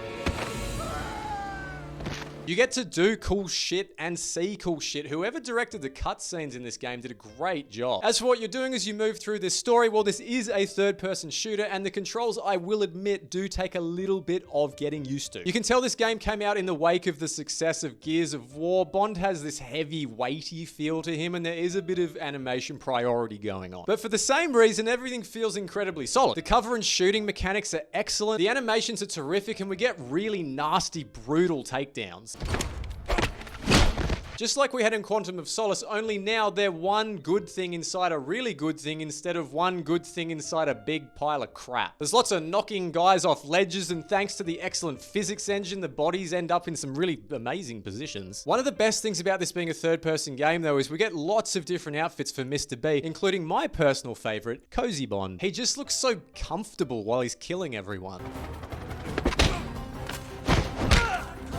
You get to do cool shit and see cool shit. Whoever directed the cutscenes in this game did a great job. As for what you're doing as you move through this story, well, this is a third-person shooter, and the controls, I will admit, do take a little bit of getting used to. You can tell this game came out in the wake of the success of Gears of War. Bond has this heavy, weighty feel to him, and there is a bit of animation priority going on. But for the same reason, everything feels incredibly solid. The cover and shooting mechanics are excellent, the animations are terrific, and we get really nasty, brutal takedowns. Just like we had in Quantum of Solace, only now they're one good thing inside a really good thing instead of one good thing inside a big pile of crap. There's lots of knocking guys off ledges, and thanks to the excellent physics engine, the bodies end up in some really amazing positions. One of the best things about this being a third-person game, though, is we get lots of different outfits for Mr. B, including my personal favorite, Cozy Bond. He just looks so comfortable while he's killing everyone.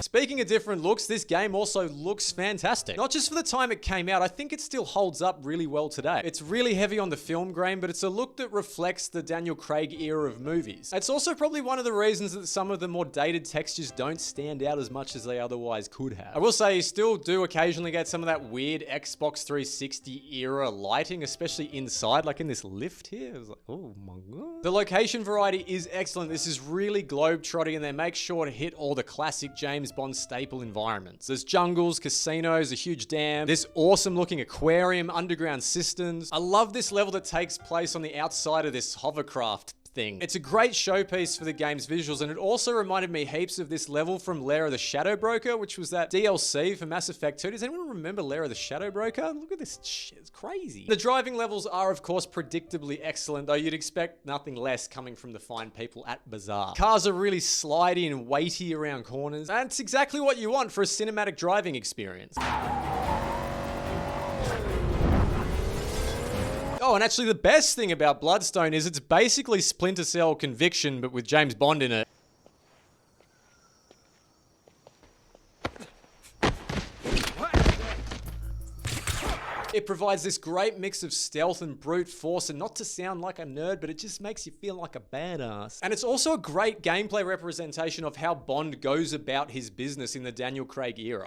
Speaking of different looks, this game also looks fantastic. Not just for the time it came out, I think it still holds up really well today. It's really heavy on the film grain, but it's a look that reflects the Daniel Craig era of movies. It's also probably one of the reasons that some of the more dated textures don't stand out as much as they otherwise could have. I will say you still do occasionally get some of that weird Xbox 360 era lighting, especially inside, like in this lift here. It was like, oh my god. The location variety is excellent. This is really globe-trotting, and they make sure to hit all the classic James Bond staple environments. There's jungles, casinos, a huge dam, this awesome looking aquarium, underground cisterns. I love this level that takes place on the outside of this hovercraft thing. It's a great showpiece for the game's visuals, and it also reminded me heaps of this level from Lair of the Shadow Broker, which was that DLC for Mass Effect 2. Does anyone remember Lair of the Shadow Broker? Look at this shit, it's crazy. The driving levels are, of course, predictably excellent, though you'd expect nothing less coming from the fine people at Bazaar. Cars are really slidey and weighty around corners, and it's exactly what you want for a cinematic driving experience. Oh, and actually the best thing about Bloodstone is it's basically Splinter Cell Conviction, but with James Bond in it. It provides this great mix of stealth and brute force, and not to sound like a nerd, but it just makes you feel like a badass. And it's also a great gameplay representation of how Bond goes about his business in the Daniel Craig era.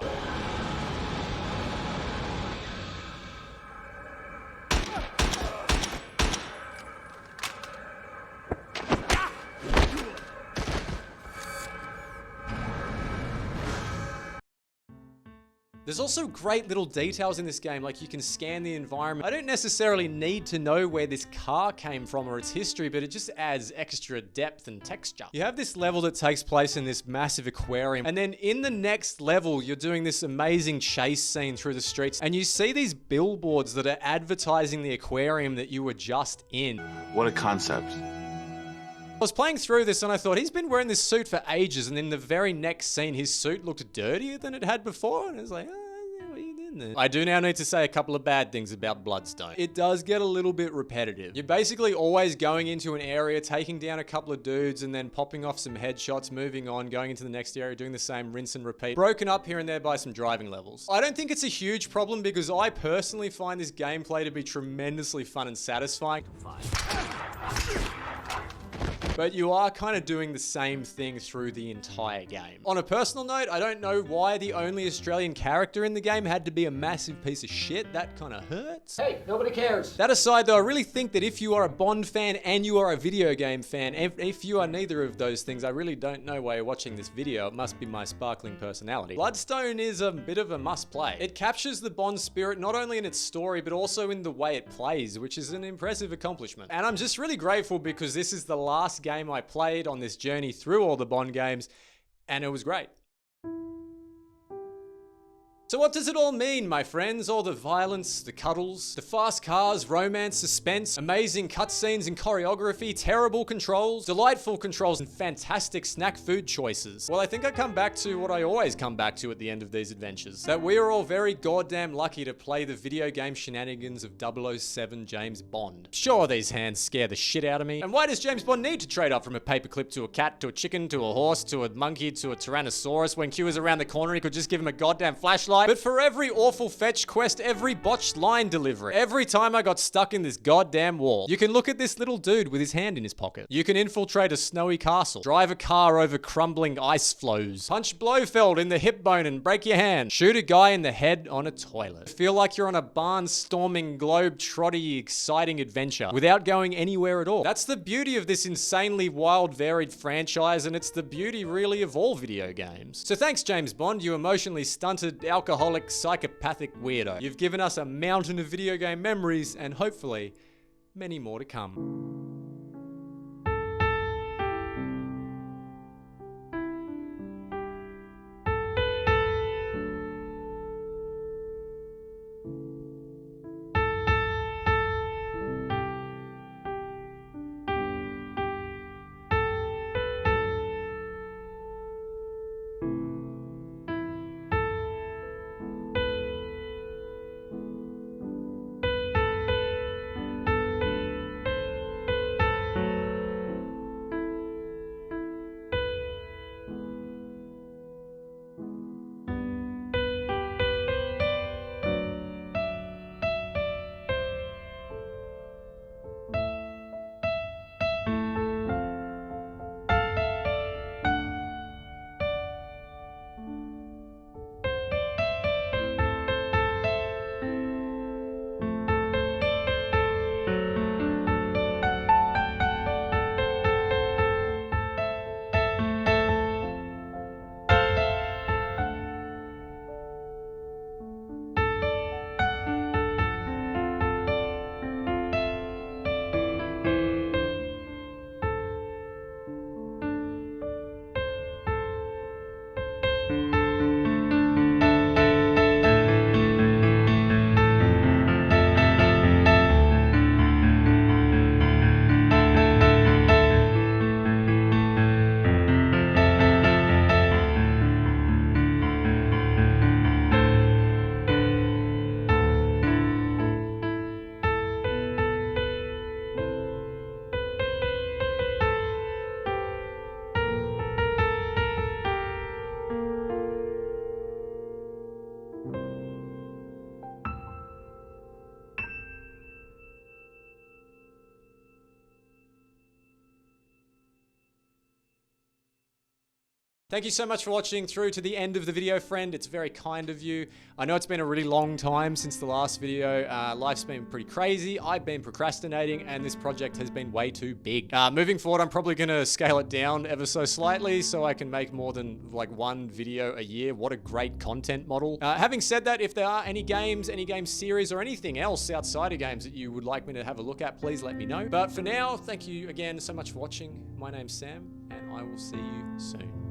There's also great little details in this game, like you can scan the environment. I don't necessarily need to know where this car came from or its history, but it just adds extra depth and texture. You have this level that takes place in this massive aquarium, and then in the next level, you're doing this amazing chase scene through the streets, and you see these billboards that are advertising the aquarium that you were just in. What a concept. I was playing through this and I thought, he's been wearing this suit for ages, and in the very next scene, his suit looked dirtier than it had before, and I was like, what are you doing there? I do now need to say a couple of bad things about Bloodstone. It does get a little bit repetitive. You're basically always going into an area, taking down a couple of dudes, and then popping off some headshots, moving on, going into the next area, doing the same rinse and repeat, broken up here and there by some driving levels. I don't think it's a huge problem because I personally find this gameplay to be tremendously fun and satisfying. But you are kind of doing the same thing through the entire game. On a personal note, I don't know why the only Australian character in the game had to be a massive piece of shit. That kind of hurts. Hey, nobody cares. That aside though, I really think that if you are a Bond fan and you are a video game fan, if you are neither of those things, I really don't know why you're watching this video. It must be my sparkling personality. Bloodstone is a bit of a must play. It captures the Bond spirit not only in its story, but also in the way it plays, which is an impressive accomplishment. And I'm just really grateful because this is the last game I played on this journey through all the Bond games, and it was great. So what does it all mean, my friends? All the violence, the cuddles, the fast cars, romance, suspense, amazing cutscenes and choreography, terrible controls, delightful controls, and fantastic snack food choices. Well, I think I come back to what I always come back to at the end of these adventures. That we are all very goddamn lucky to play the video game shenanigans of 007 James Bond. Sure, these hands scare the shit out of me. And why does James Bond need to trade up from a paperclip to a cat, to a chicken, to a horse, to a monkey, to a Tyrannosaurus when Q is around the corner he could just give him a goddamn flashlight? But for every awful fetch quest, every botched line delivery, every time I got stuck in this goddamn wall, you can look at this little dude with his hand in his pocket. You can infiltrate a snowy castle, drive a car over crumbling ice floes, punch Blofeld in the hip bone and break your hand, shoot a guy in the head on a toilet, feel like you're on a barnstorming, globe-trotty, exciting adventure without going anywhere at all. That's the beauty of this insanely wild, varied franchise, and it's the beauty really of all video games. So thanks, James Bond, you emotionally stunted, alcoholic, psychopathic weirdo. You've given us a mountain of video game memories and hopefully many more to come. Thank you so much for watching through to the end of the video, friend. It's very kind of you. I know it's been a really long time since the last video. Life's been pretty crazy. I've been procrastinating, and this project has been way too big. Moving forward, I'm probably going to scale it down ever so slightly so I can make more than like one video a year. What a great content model. Having said that, if there are any games, any game series, or anything else outside of games that you would like me to have a look at, please let me know. But for now, thank you again so much for watching. My name's Sam, and I will see you soon.